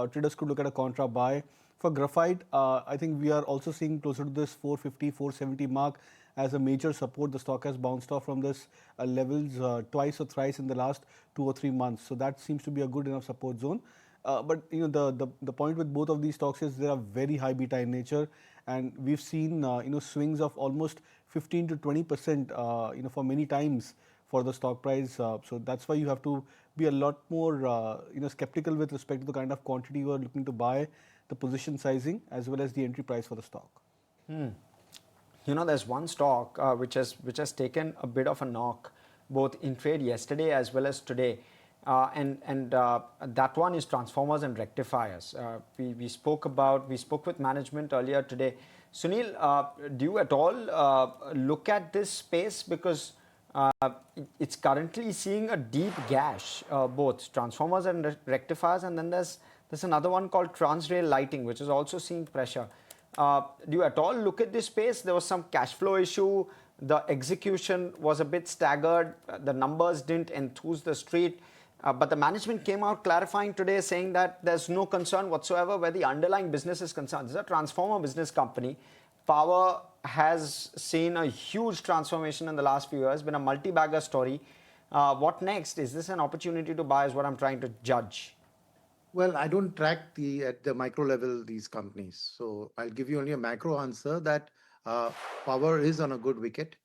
traders could look at a contra buy. For graphite, I think we are also seeing closer to this 450, 470 mark as a major support. The stock has bounced off from this levels twice or thrice in the last 2 or 3 months. So that seems to be a good enough support zone. But the point with both of these stocks is they are very high beta in nature, and we've seen swings of almost 15 to 20% for many times for the stock price. So that's why you have to be a lot more skeptical with respect to the kind of quantity you are looking to buy, the position sizing, as well as the entry price for the stock. There's one stock which has taken a bit of a knock both in trade yesterday as well as today. And that one is transformers and rectifiers. We spoke with management earlier today. Sunil, do you at all look at this space, because it's currently seeing a deep gash, both transformers and rectifiers, and then there's another one called Transrail Lighting, which is also seeing pressure. Do you at all look at this space? There was some cash flow issue. The execution was a bit staggered. The numbers didn't enthuse the street. But the management came out clarifying today, saying that there's no concern whatsoever where the underlying business is concerned. This is a transformer business company. Power has seen a huge transformation in the last few years, been a multi-bagger story. What next? Is this an opportunity to buy, is what I'm trying to judge? Well, I don't track at the micro level these companies. So I'll give you only a macro answer that power is on a good wicket.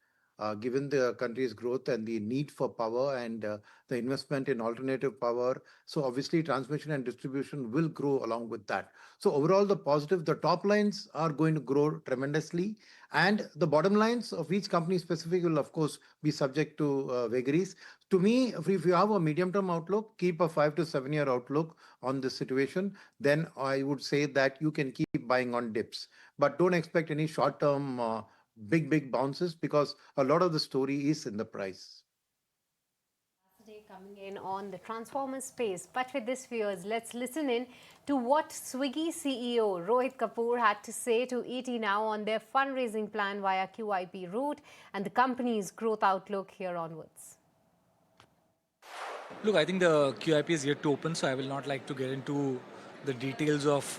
Given the country's growth and the need for power and the investment in alternative power. So obviously transmission and distribution will grow along with that. So overall, the top lines are going to grow tremendously, and the bottom lines of each company specific will of course be subject to vagaries. To me, if you have a medium-term outlook, keep a 5 to 7 year outlook on this situation, then I would say that you can keep buying on dips. But don't expect any short-term big bounces, because a lot of the story is in the price. Today coming in on the transformer space, but with this, viewers, let's listen in to what Swiggy CEO Rohit Kapoor had to say to ET Now on their fundraising plan via QIP route and the company's growth outlook here onwards. Look, I think the QIP is yet to open, so I will not like to get into the details of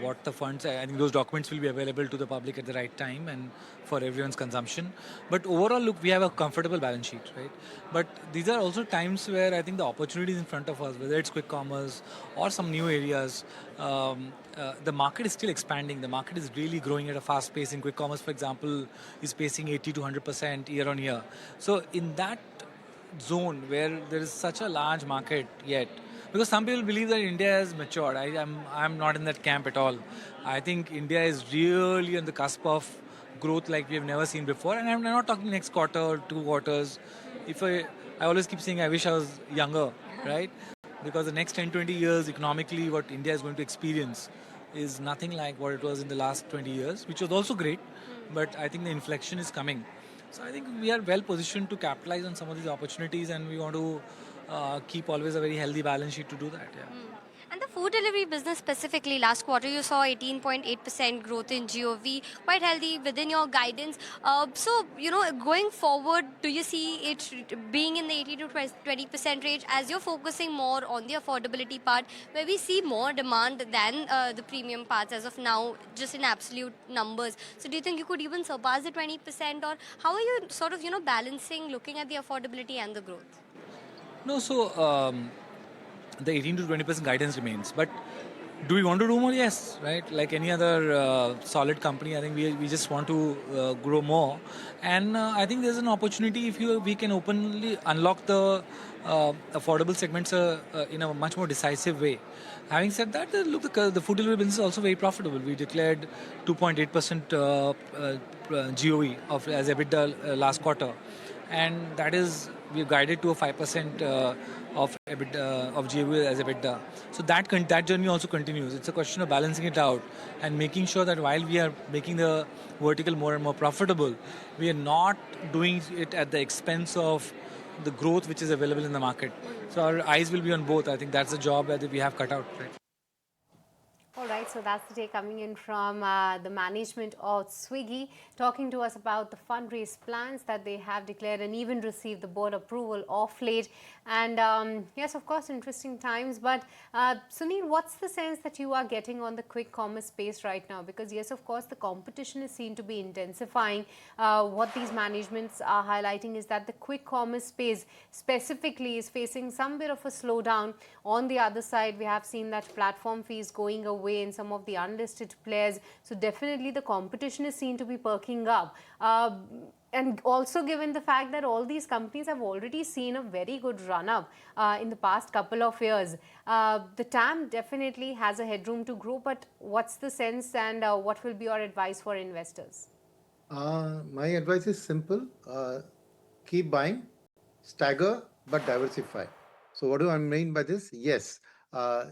what the funds. I think those documents will be available to the public at the right time and for everyone's consumption. But overall, look, we have a comfortable balance sheet, right? But these are also times where I think the opportunities in front of us, whether it's quick commerce or some new areas, the market is still expanding. The market is really growing at a fast pace. In quick commerce, for example, is pacing 80 to 100% year on year. So in that zone where there is such a large market yet, because some people believe that India has matured. I'm not in that camp at all. I think India is really on the cusp of growth like we have never seen before, and I'm not talking next quarter or 2 quarters. If I always keep saying I wish I was younger, right? Because the next 10, 20 years economically what India is going to experience is nothing like what it was in the last 20 years, which was also great, but I think the inflection is coming. So I think we are well positioned to capitalize on some of these opportunities, and we want to keep always a very healthy balance sheet to do that. Yeah. And the food delivery business specifically, last quarter you saw 18.8% growth in GOV, quite healthy within your guidance. So, going forward, do you see it being in the 18 to 20% range as you're focusing more on the affordability part, where we see more demand than the premium parts as of now, just in absolute numbers? So, do you think you could even surpass the 20%, or how are you sort of, balancing looking at the affordability and the growth? No, so the 18 to 20% guidance remains. But do we want to do more? Yes, right? Like any other solid company, I think we just want to grow more. And I think there's an opportunity if we can openly unlock the affordable segments in a much more decisive way. Having said that, look, the food delivery business is also very profitable. We declared 2.8% GOE as EBITDA last quarter. And that is, we've guided to a 5% of EBITDA, of GOE as EBITDA. So that journey also continues. It's a question of balancing it out and making sure that while we are making the vertical more and more profitable, we are not doing it at the expense of the growth which is available in the market. So our eyes will be on both. I think that's the job that we have cut out. Right? All right, so that's the take coming in from the management of Swiggy, talking to us about the fundraise plans that they have declared and even received the board approval of late. And yes, of course, interesting times. But Sunil, what's the sense that you are getting on the quick commerce space right now? Because yes, of course, the competition is seen to be intensifying. What these managements are highlighting is that the quick commerce space specifically is facing some bit of a slowdown. On the other side, we have seen that platform fees going away in some of the unlisted players. So definitely the competition is seen to be perking up. And also given the fact that all these companies have already seen a very good run-up in the past couple of years, the TAM definitely has a headroom to grow. But what's the sense and what will be your advice for investors? My advice is simple. Keep buying, stagger, but diversify. So what do I mean by this? Yes,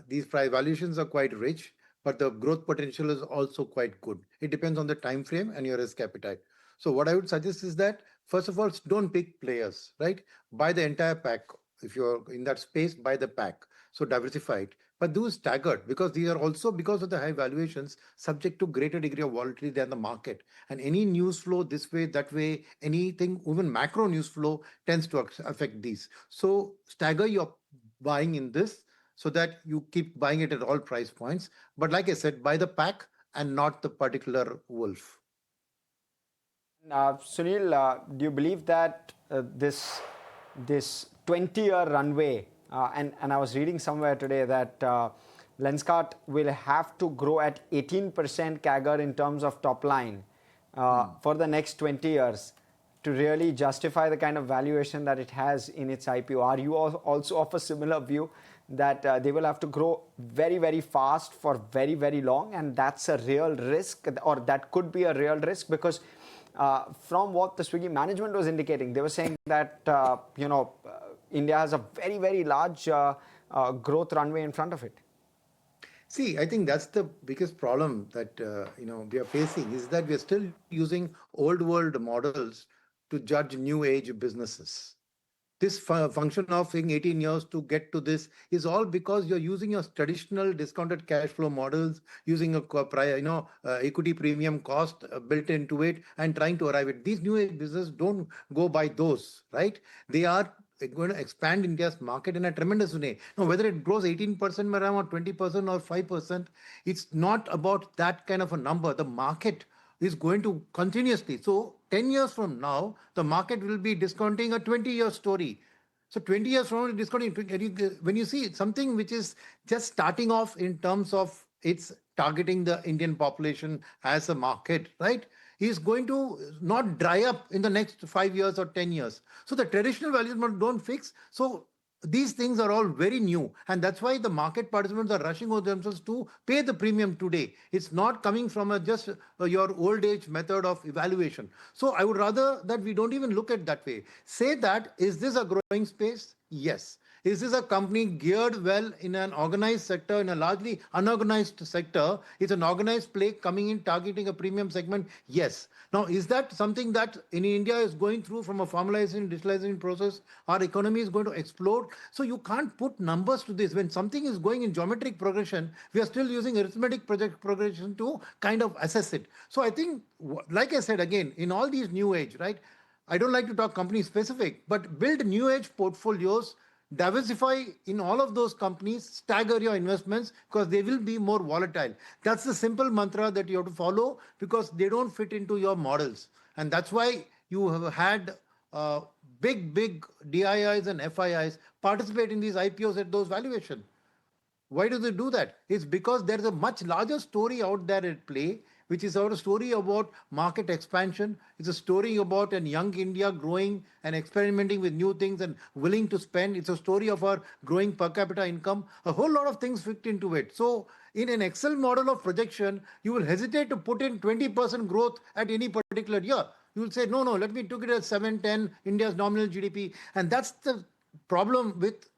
these price valuations are quite rich, but the growth potential is also quite good. It depends on the time frame and your risk appetite. So what I would suggest is that, first of all, don't pick players, right? Buy the entire pack. If you're in that space, buy the pack. So diversify it. But do staggered, because these are also, because of the high valuations, subject to greater degree of volatility than the market. And any news flow this way, that way, anything, even macro news flow tends to affect these. So stagger your buying in this, so that you keep buying it at all price points. But like I said, buy the pack and not the particular wolf. Sunil, do you believe that this 20-year runway, and I was reading somewhere today that Lenskart will have to grow at 18% CAGR in terms of top line for the next 20 years to really justify the kind of valuation that it has in its IPO? Are you also of a similar view that they will have to grow very, very fast for very, very long, and that's a real risk, or that could be a real risk? Because from what the Swiggy management was indicating, they were saying that India has a very, very large growth runway in front of it. See, I think that's the biggest problem that we are facing, is that we are still using old world models to judge new age businesses. This function of taking 18 years to get to this is all because you're using your traditional discounted cash flow models, using a equity premium cost built into it, and trying to arrive at these new age businesses. Don't go by those, right? They are going to expand India's market in a tremendous way. Now, whether it grows 18% per annum or 20% or 5%, it's not about that kind of a number. The market is going to continuously. So 10 years from now, the market will be discounting a 20-year story. So 20 years from now, discounting, when you see something which is just starting off in terms of its targeting the Indian population as a market, right? Is going to not dry up in the next 5 years or 10 years. So the traditional values don't fix. So these things are all very new, and that's why the market participants are rushing over themselves to pay the premium today. It's not coming from just your old age method of evaluation. So I would rather that we don't even look at that way. Say that, is this a growing space? Yes. Is this a company geared well in an organized sector, in a largely unorganized sector? It's an organized play coming in, targeting a premium segment? Yes. Now, is that something that in India is going through from a formalization, digitalization process? Our economy is going to explode. So you can't put numbers to this. When something is going in geometric progression, we are still using arithmetic progression to kind of assess it. So I think, like I said, again, in all these new age, right? I don't like to talk company specific, but build new age portfolios, diversify in all of those companies, stagger your investments because they will be more volatile. That's the simple mantra that you have to follow because they don't fit into your models. And that's why you have had big DIIs and FIIs participate in these IPOs at those valuations. Why do they do that? It's because there's a much larger story out there at play, which is our story about market expansion. It's a story about a young India growing and experimenting with new things and willing to spend. It's a story of our growing per capita income. A whole lot of things fit into it. So in an Excel model of projection, you will hesitate to put in 20% growth at any particular year. You will say, no, let me take it as 7, 10, India's nominal GDP. And that's the problem with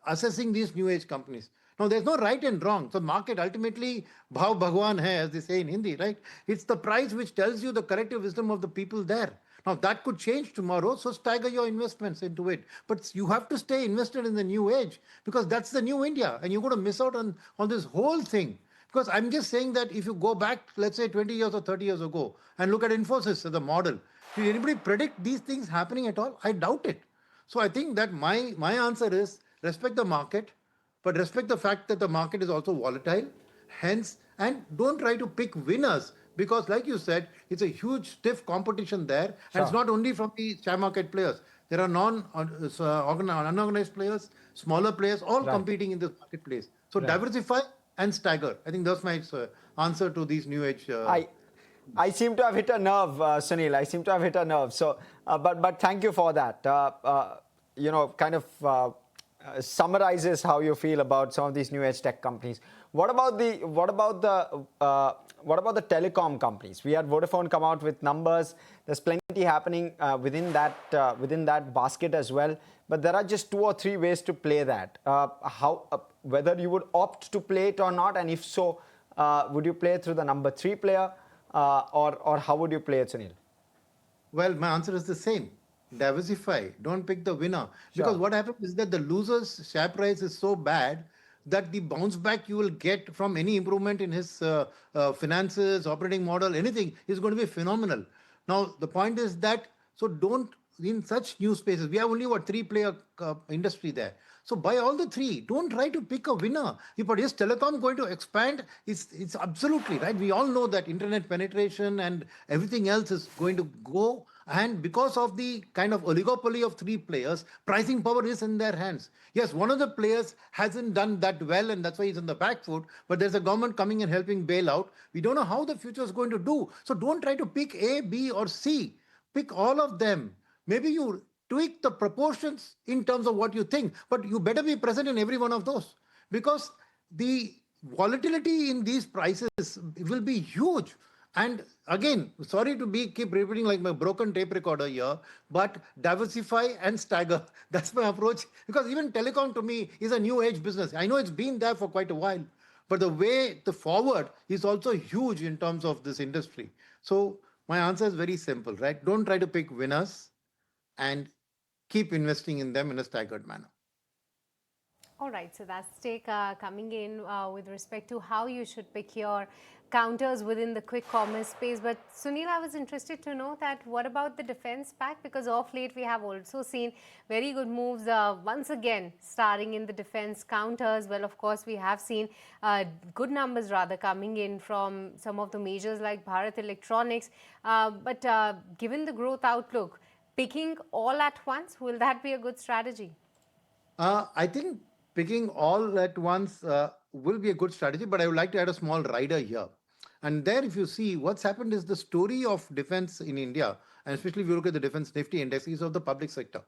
assessing these new age companies. Now, there's no right and wrong. So market ultimately, bhav bhagwan hai, as they say in Hindi, right? It's the price which tells you the collective wisdom of the people there. Now, that could change tomorrow, so stagger your investments into it. But you have to stay invested in the new age because that's the new India, and you're going to miss out on this whole thing. Because I'm just saying that if you go back, let's say 20 years or 30 years ago, and look at Infosys as a model, did anybody predict these things happening at all? I doubt it. So I think that my answer is respect the market, but respect the fact that the market is also volatile. Hence, and don't try to pick winners because, like you said, it's a huge stiff competition there, and it's not only from the share market players. There are unorganized players, smaller players, all competing in this marketplace. So diversify and stagger. I think that's my answer to these new age. I seem to have hit a nerve, Sunil. I seem to have hit a nerve. So, but thank you for that. Kind of summarizes how you feel about some of these new age tech companies. What about the telecom companies? We had Vodafone come out with numbers. There's plenty happening within that basket as well. But there are just 2 or 3 ways to play that. Whether you would opt to play it or not, and if so, would you play it through the number 3 player, or how would you play it, Sunil? Well, my answer is the same. Diversify. Don't pick the winner. Because what happens is that the loser's share price is so bad that the bounce back you will get from any improvement in his finances, operating model, anything is going to be phenomenal. Now, the point is that, so don't, in such new spaces, we have only 3-player industry there. So buy all the 3. Don't try to pick a winner. But is telecom going to expand? It's absolutely right. We all know that internet penetration and everything else is going to go. And because of the kind of oligopoly of 3 players, pricing power is in their hands. Yes, one of the players hasn't done that well, and that's why he's on the back foot. But there's a government coming and helping bail out. We don't know how the future is going to do. So don't try to pick A, B, or C. Pick all of them. Maybe you tweak the proportions in terms of what you think, but you better be present in every one of those because the volatility in these prices will be huge. And again, sorry to keep repeating like my broken tape recorder here, but diversify and stagger. That's my approach because even telecom to me is a new age business. I know it's been there for quite a while, but the forward is also huge in terms of this industry. So my answer is very simple, right? Don't try to pick winners and keep investing in them in a staggered manner. All right, so that's take coming in with respect to how you should pick your counters within the quick commerce space. But Sunil, I was interested to know that what about the defense pack? Because of late we have also seen very good moves once again starting in the defense counters. Well, of course, we have seen good numbers rather coming in from some of the majors like Bharat Electronics. But given the growth outlook, picking all at once, will that be a good strategy? I think picking all at once will be a good strategy, but I would like to add a small rider here. And there, if you see, what's happened is the story of defense in India, and especially if you look at the defense Nifty index, is of the public sector,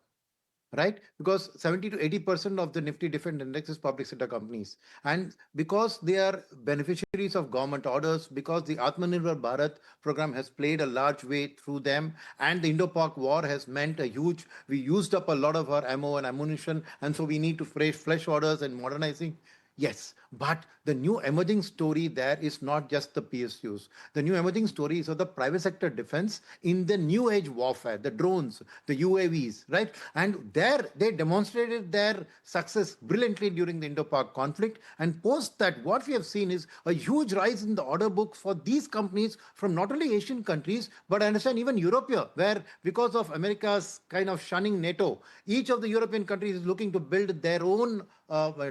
right? Because 70 to 80% of the Nifty Defense Index is public sector companies. And because they are beneficiaries of government orders, because the Atmanirbhar Bharat program has played a large way through them, and the Indo-Pak war has meant we used up a lot of our ammo and ammunition, and so we need to flesh orders and modernizing. Yes, but the new emerging story there is not just the PSUs. The new emerging story is of the private sector defense in the new age warfare, the drones, the UAVs, right? And there they demonstrated their success brilliantly during the Indo-Pak conflict. And post that, what we have seen is a huge rise in the order book for these companies from not only Asian countries, but I understand even Europe, where because of America's kind of shunning NATO, each of the European countries is looking to build their own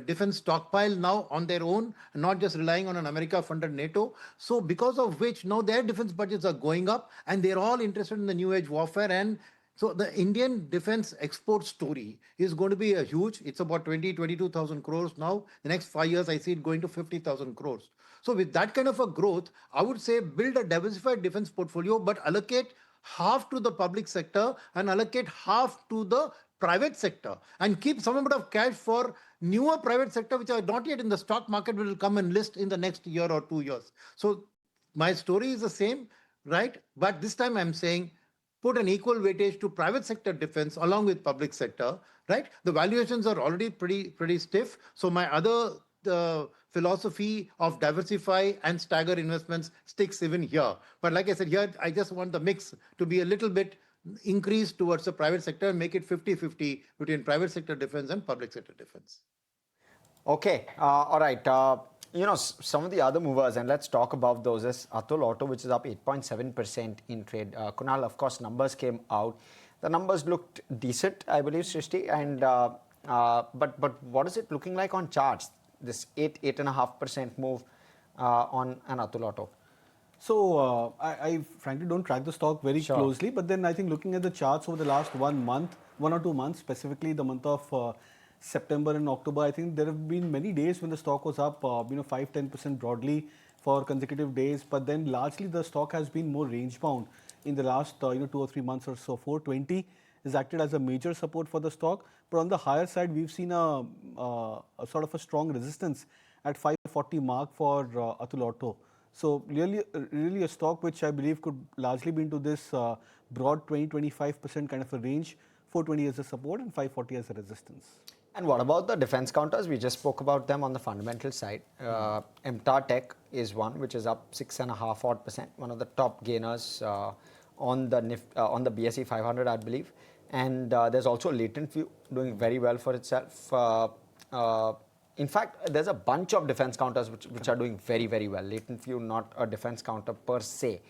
defense stockpile now on their own, not just relying on an America-funded NATO. So because of which now their defense budgets are going up and they're all interested in the new age warfare. And so the Indian defense export story is going to be a huge, it's about 22,000 crores now. The next 5 years, I see it going to 50,000 crores. So with that kind of a growth, I would say build a diversified defense portfolio, but allocate half to the public sector and allocate half to the private sector and keep some amount of cash for newer private sector which are not yet in the stock market, will come and list in the next year or 2 years. So my story is the same, right? But this time I'm saying put an equal weightage to private sector defense along with public sector, right? The valuations are already pretty stiff. So my other philosophy of diversify and stagger investments sticks even here. But like I said, here I just want the mix to be a little bit increase towards the private sector and make it 50-50 between private sector defense and public sector defense. Okay, all right. Some of the other movers, and let's talk about those, is Atul Auto, which is up 8.7% in trade. Kunal, of course, numbers came out. The numbers looked decent, I believe, Srishti. And but what is it looking like on charts? This 8.5% move on an Atul Auto. So I frankly don't track the stock very closely, but then I think looking at the charts over the last 1 month, 1 or 2 months, specifically the month of September and October, I think there have been many days when the stock was up, 5-10% broadly for consecutive days. But then largely the stock has been more range bound in the last 2 or 3 months or so. 420 has acted as a major support for the stock, but on the higher side, we've seen a sort of a strong resistance at 540 mark for Atul Auto. So really a stock which I believe could largely be into this broad 20-25% kind of a range, 420 as a support and 540 as a resistance. And what about the defense counters? We just spoke about them on the fundamental side. MTAR Tech is one which is up 6.5%, one of the top gainers on the BSE 500, I believe. And there's also Latent View doing very well for itself. In fact, there's a bunch of defense counters which are doing very, very well. Latent View, not a defense counter per se.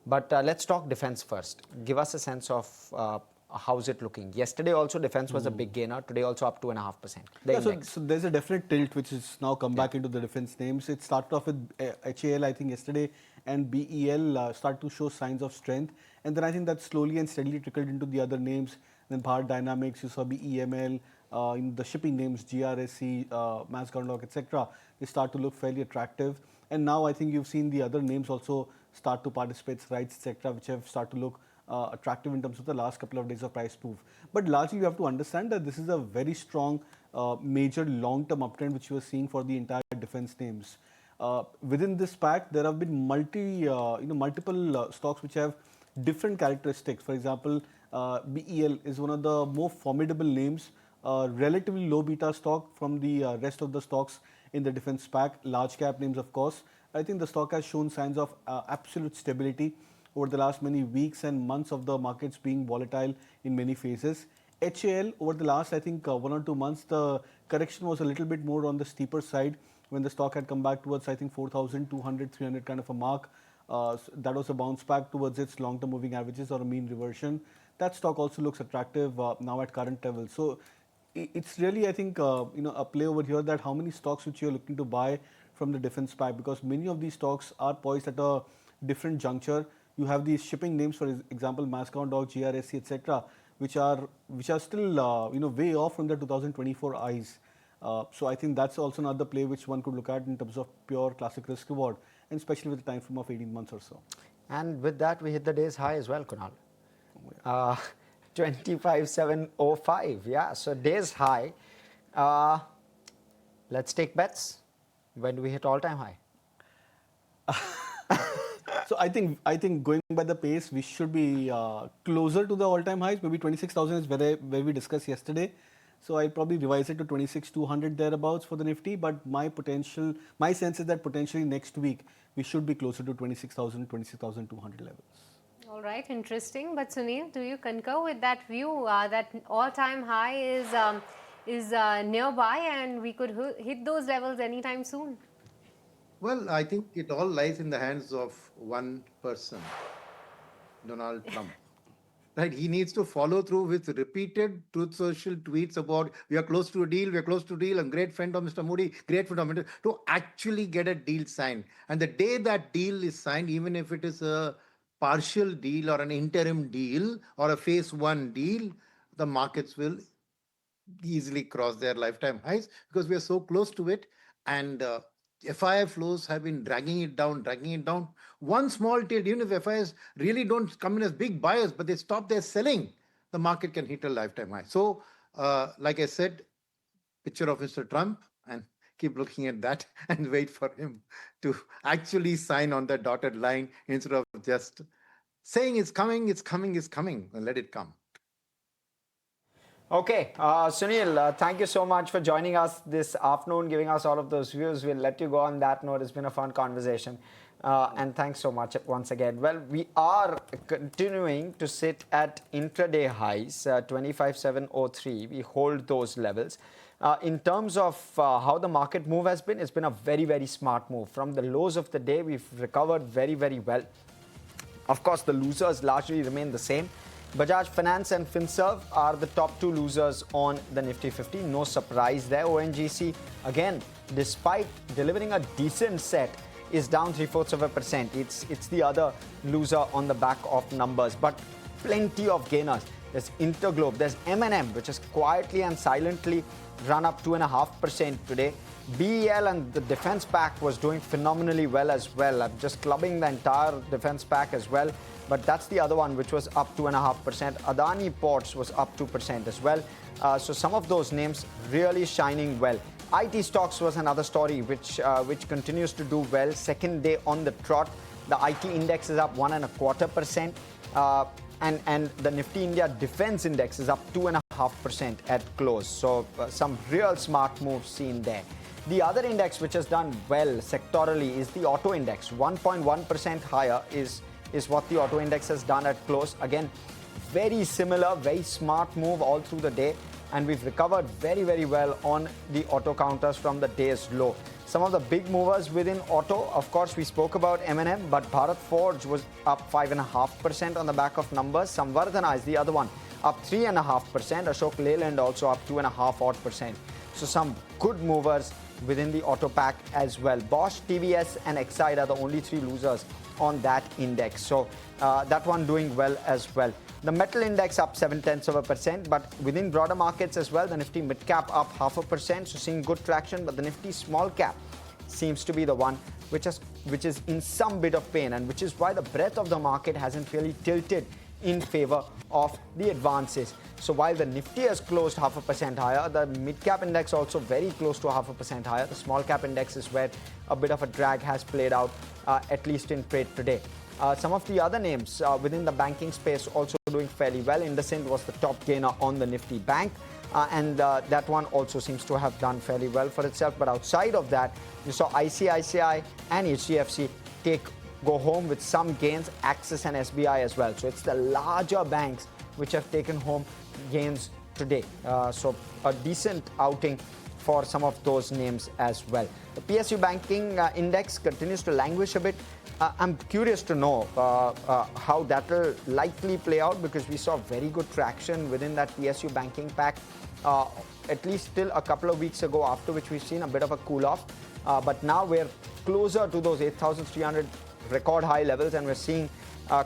But let's talk defense first. Give us a sense of how's it looking. Yesterday also defense was a big gainer. Today also up 2.5%. So there's a definite tilt which has now come back into the defense names. It started off with HAL, I think, yesterday, and BEL start to show signs of strength. And then I think that slowly and steadily trickled into the other names. Then Bharat Dynamics, you saw BEML, in the shipping names, GRSC, Mazagon, etc. They start to look fairly attractive. And now I think you've seen the other names also start to participate, rights, etc., which have started to look attractive in terms of the last couple of days of price move. But largely you have to understand that this is a very strong major long-term uptrend which you are seeing for the entire defense names. Within this pack, there have been multiple stocks which have different characteristics. For example, BEL is one of the more formidable names, relatively low beta stock from the rest of the stocks in the defense pack, large cap names of course. I think the stock has shown signs of absolute stability over the last many weeks and months of the markets being volatile in many phases. HAL over the last, I think, 1 or 2 months, the correction was a little bit more on the steeper side, when the stock had come back towards, I think, 4,200, 300 kind of a mark. That was a bounce back towards its long-term moving averages or a mean reversion. That stock also looks attractive now at current levels. So it's really, I think, a play over here that how many stocks which you're looking to buy from the defense pack, because many of these stocks are poised at a different juncture. You have these shipping names, for example, Mascon Dog, GRSC, etc., which are still way off from the 2024 highs. So I think that's also another play which one could look at in terms of pure classic risk reward, and especially with a time frame of 18 months or so. And with that, we hit the day's high as well, Kunal. 25,705. Yeah, so day's high. Let's take bets. When do we hit all-time high? So I think going by the pace, we should be closer to the all-time highs. Maybe 26,000 is where we discussed yesterday. So I'll probably revise it to 26,200 thereabouts for the Nifty. But my sense is that potentially next week we should be closer to 26,000, 26,200 levels. All right, interesting. But Sunil, do you concur with that view that all-time high is nearby and we could hit those levels anytime soon? Well, I think it all lies in the hands of one person, Donald Trump. Right? He needs to follow through with repeated Truth Social tweets about we are close to a deal, we are close to a deal, and great friend of Mr. Modi, great friend of Mr. to actually get a deal signed. And the day that deal is signed, even if it is a partial deal or an interim deal or a phase one deal, the markets will easily cross their lifetime highs because we are so close to it. And FII flows have been dragging it down. One small tilt, even if FIIs really don't come in as big buyers, but they stop their selling, the market can hit a lifetime high. So, like I said, picture of Mr. Trump, and keep looking at that and wait for him to actually sign on the dotted line instead of just saying it's coming, and let it come. Okay, Sunil, thank you so much for joining us this afternoon, giving us all of those views. We'll let you go on that note. It's been a fun conversation. And thanks so much once again. Well, we are continuing to sit at intraday highs, 25,703. We hold those levels. In terms of how the market move has been, it's been a very, very smart move. From the lows of the day, we've recovered very, very well. Of course, the losers largely remain the same. Bajaj Finance and Finserv are the top two losers on the Nifty 50. No surprise there. ONGC, again, despite delivering a decent set, is down 0.75%. It's the other loser on the back of numbers, but plenty of gainers. There's Interglobe, there's M&M, which has quietly and silently run up 2.5% today. BEL and the defense pack was doing phenomenally well as well. I'm just clubbing the entire defense pack as well. But that's the other one which was up 2.5%. Adani Ports was up 2% as well. So some of those names really shining well. IT stocks was another story which continues to do well. Second day on the trot. The IT index is up 1.25%. And the Nifty India Defense Index is up 2.5% at close. So some real smart moves seen there. The other index which has done well sectorally is the Auto Index. 1.1% higher is what the Auto Index has done at close. Again, very similar, very smart move all through the day. And we've recovered very, very well on the auto counters from the day's low. Some of the big movers within auto, of course, we spoke about M&M, but Bharat Forge was up 5.5% on the back of numbers. Samvardhana is the other one, up 3.5%. Ashok Leyland also up 2.5%. So some good movers within the auto pack as well. Bosch, TVS and Exide are the only three losers on that index. So that one doing well as well. The metal index up 0.7%, but within broader markets as well, the Nifty mid cap up 0.5%, so seeing good traction. But the Nifty small cap seems to be the one which is in some bit of pain, and which is why the breadth of the market hasn't really tilted in favor of the advances. So while the Nifty has closed 0.5% higher, the mid cap index also very close to 0.5% higher. The small cap index is where a bit of a drag has played out, at least in trade today. Some of the other names within the banking space also doing fairly well. IndusInd was the top gainer on the Nifty Bank, and that one also seems to have done fairly well for itself. But outside of that, you saw ICICI and HDFC go home with some gains, Axis and SBI as well. So it's the larger banks which have taken home gains today. So a decent outing for some of those names as well. The PSU banking index continues to languish a bit. I'm curious to know how that will likely play out, because we saw very good traction within that PSU banking pack at least till a couple of weeks ago, after which we've seen a bit of a cool off. But now we're closer to those 8,300 record high levels, and we're seeing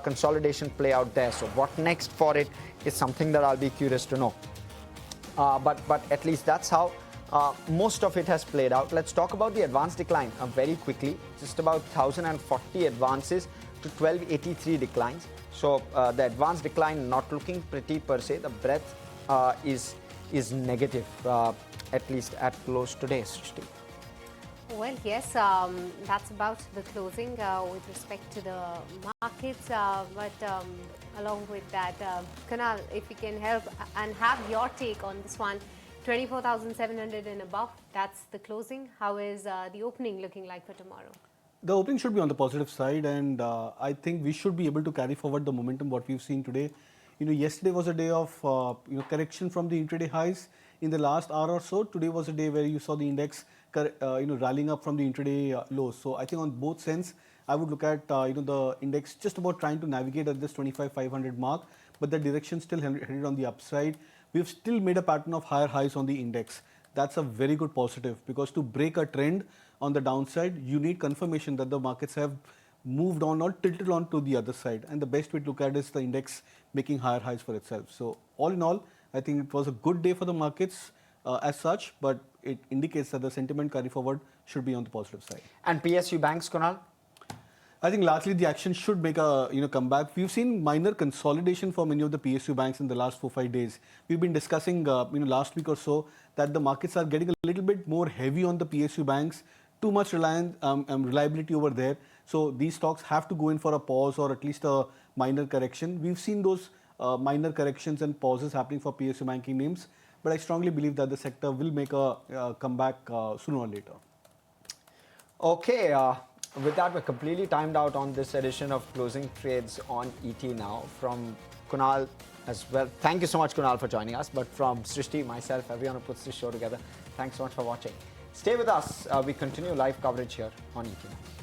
consolidation play out there. So what next for it is something that I'll be curious to know. But at least that's how most of it has played out. Let's talk about the advance decline very quickly. Just about 1,040 advances to 1,283 declines. So the advance decline not looking pretty per se. The breadth is negative, at least at close today, Srishti. Well, yes, that's about the closing with respect to the markets. But along with that, Kunal, if you can help and have your take on this one, 24,700 and above, that's the closing. How is the opening looking like for tomorrow? The opening should be on the positive side, and I think we should be able to carry forward the momentum what we've seen today. Yesterday was a day of correction from the intraday highs in the last hour or so. Today was a day where you saw the index rallying up from the intraday lows. So I think on both sense, I would look at the index just about trying to navigate at this 25,500 mark, but the direction still headed on the upside. We've still made a pattern of higher highs on the index. That's a very good positive, because to break a trend on the downside, you need confirmation that the markets have moved on or tilted on to the other side. And the best way to look at it is the index making higher highs for itself. So all in all, I think it was a good day for the markets as such, but it indicates that the sentiment carry forward should be on the positive side. And PSU banks, Kunal? I think largely the action should make a comeback. We've seen minor consolidation for many of the PSU banks in the last 4-5 days. We've been discussing last week or so that the markets are getting a little bit more heavy on the PSU banks. Too much reliability over there. So these stocks have to go in for a pause or at least a minor correction. We've seen those minor corrections and pauses happening for PSU banking names, but I strongly believe that the sector will make a comeback sooner or later. Okay, with that, we're completely timed out on this edition of Closing Trades on ET Now. From Kunal as well. Thank you so much, Kunal, for joining us. But from Srishti, myself, everyone who puts this show together, thanks so much for watching. Stay with us. We continue live coverage here on ET Now.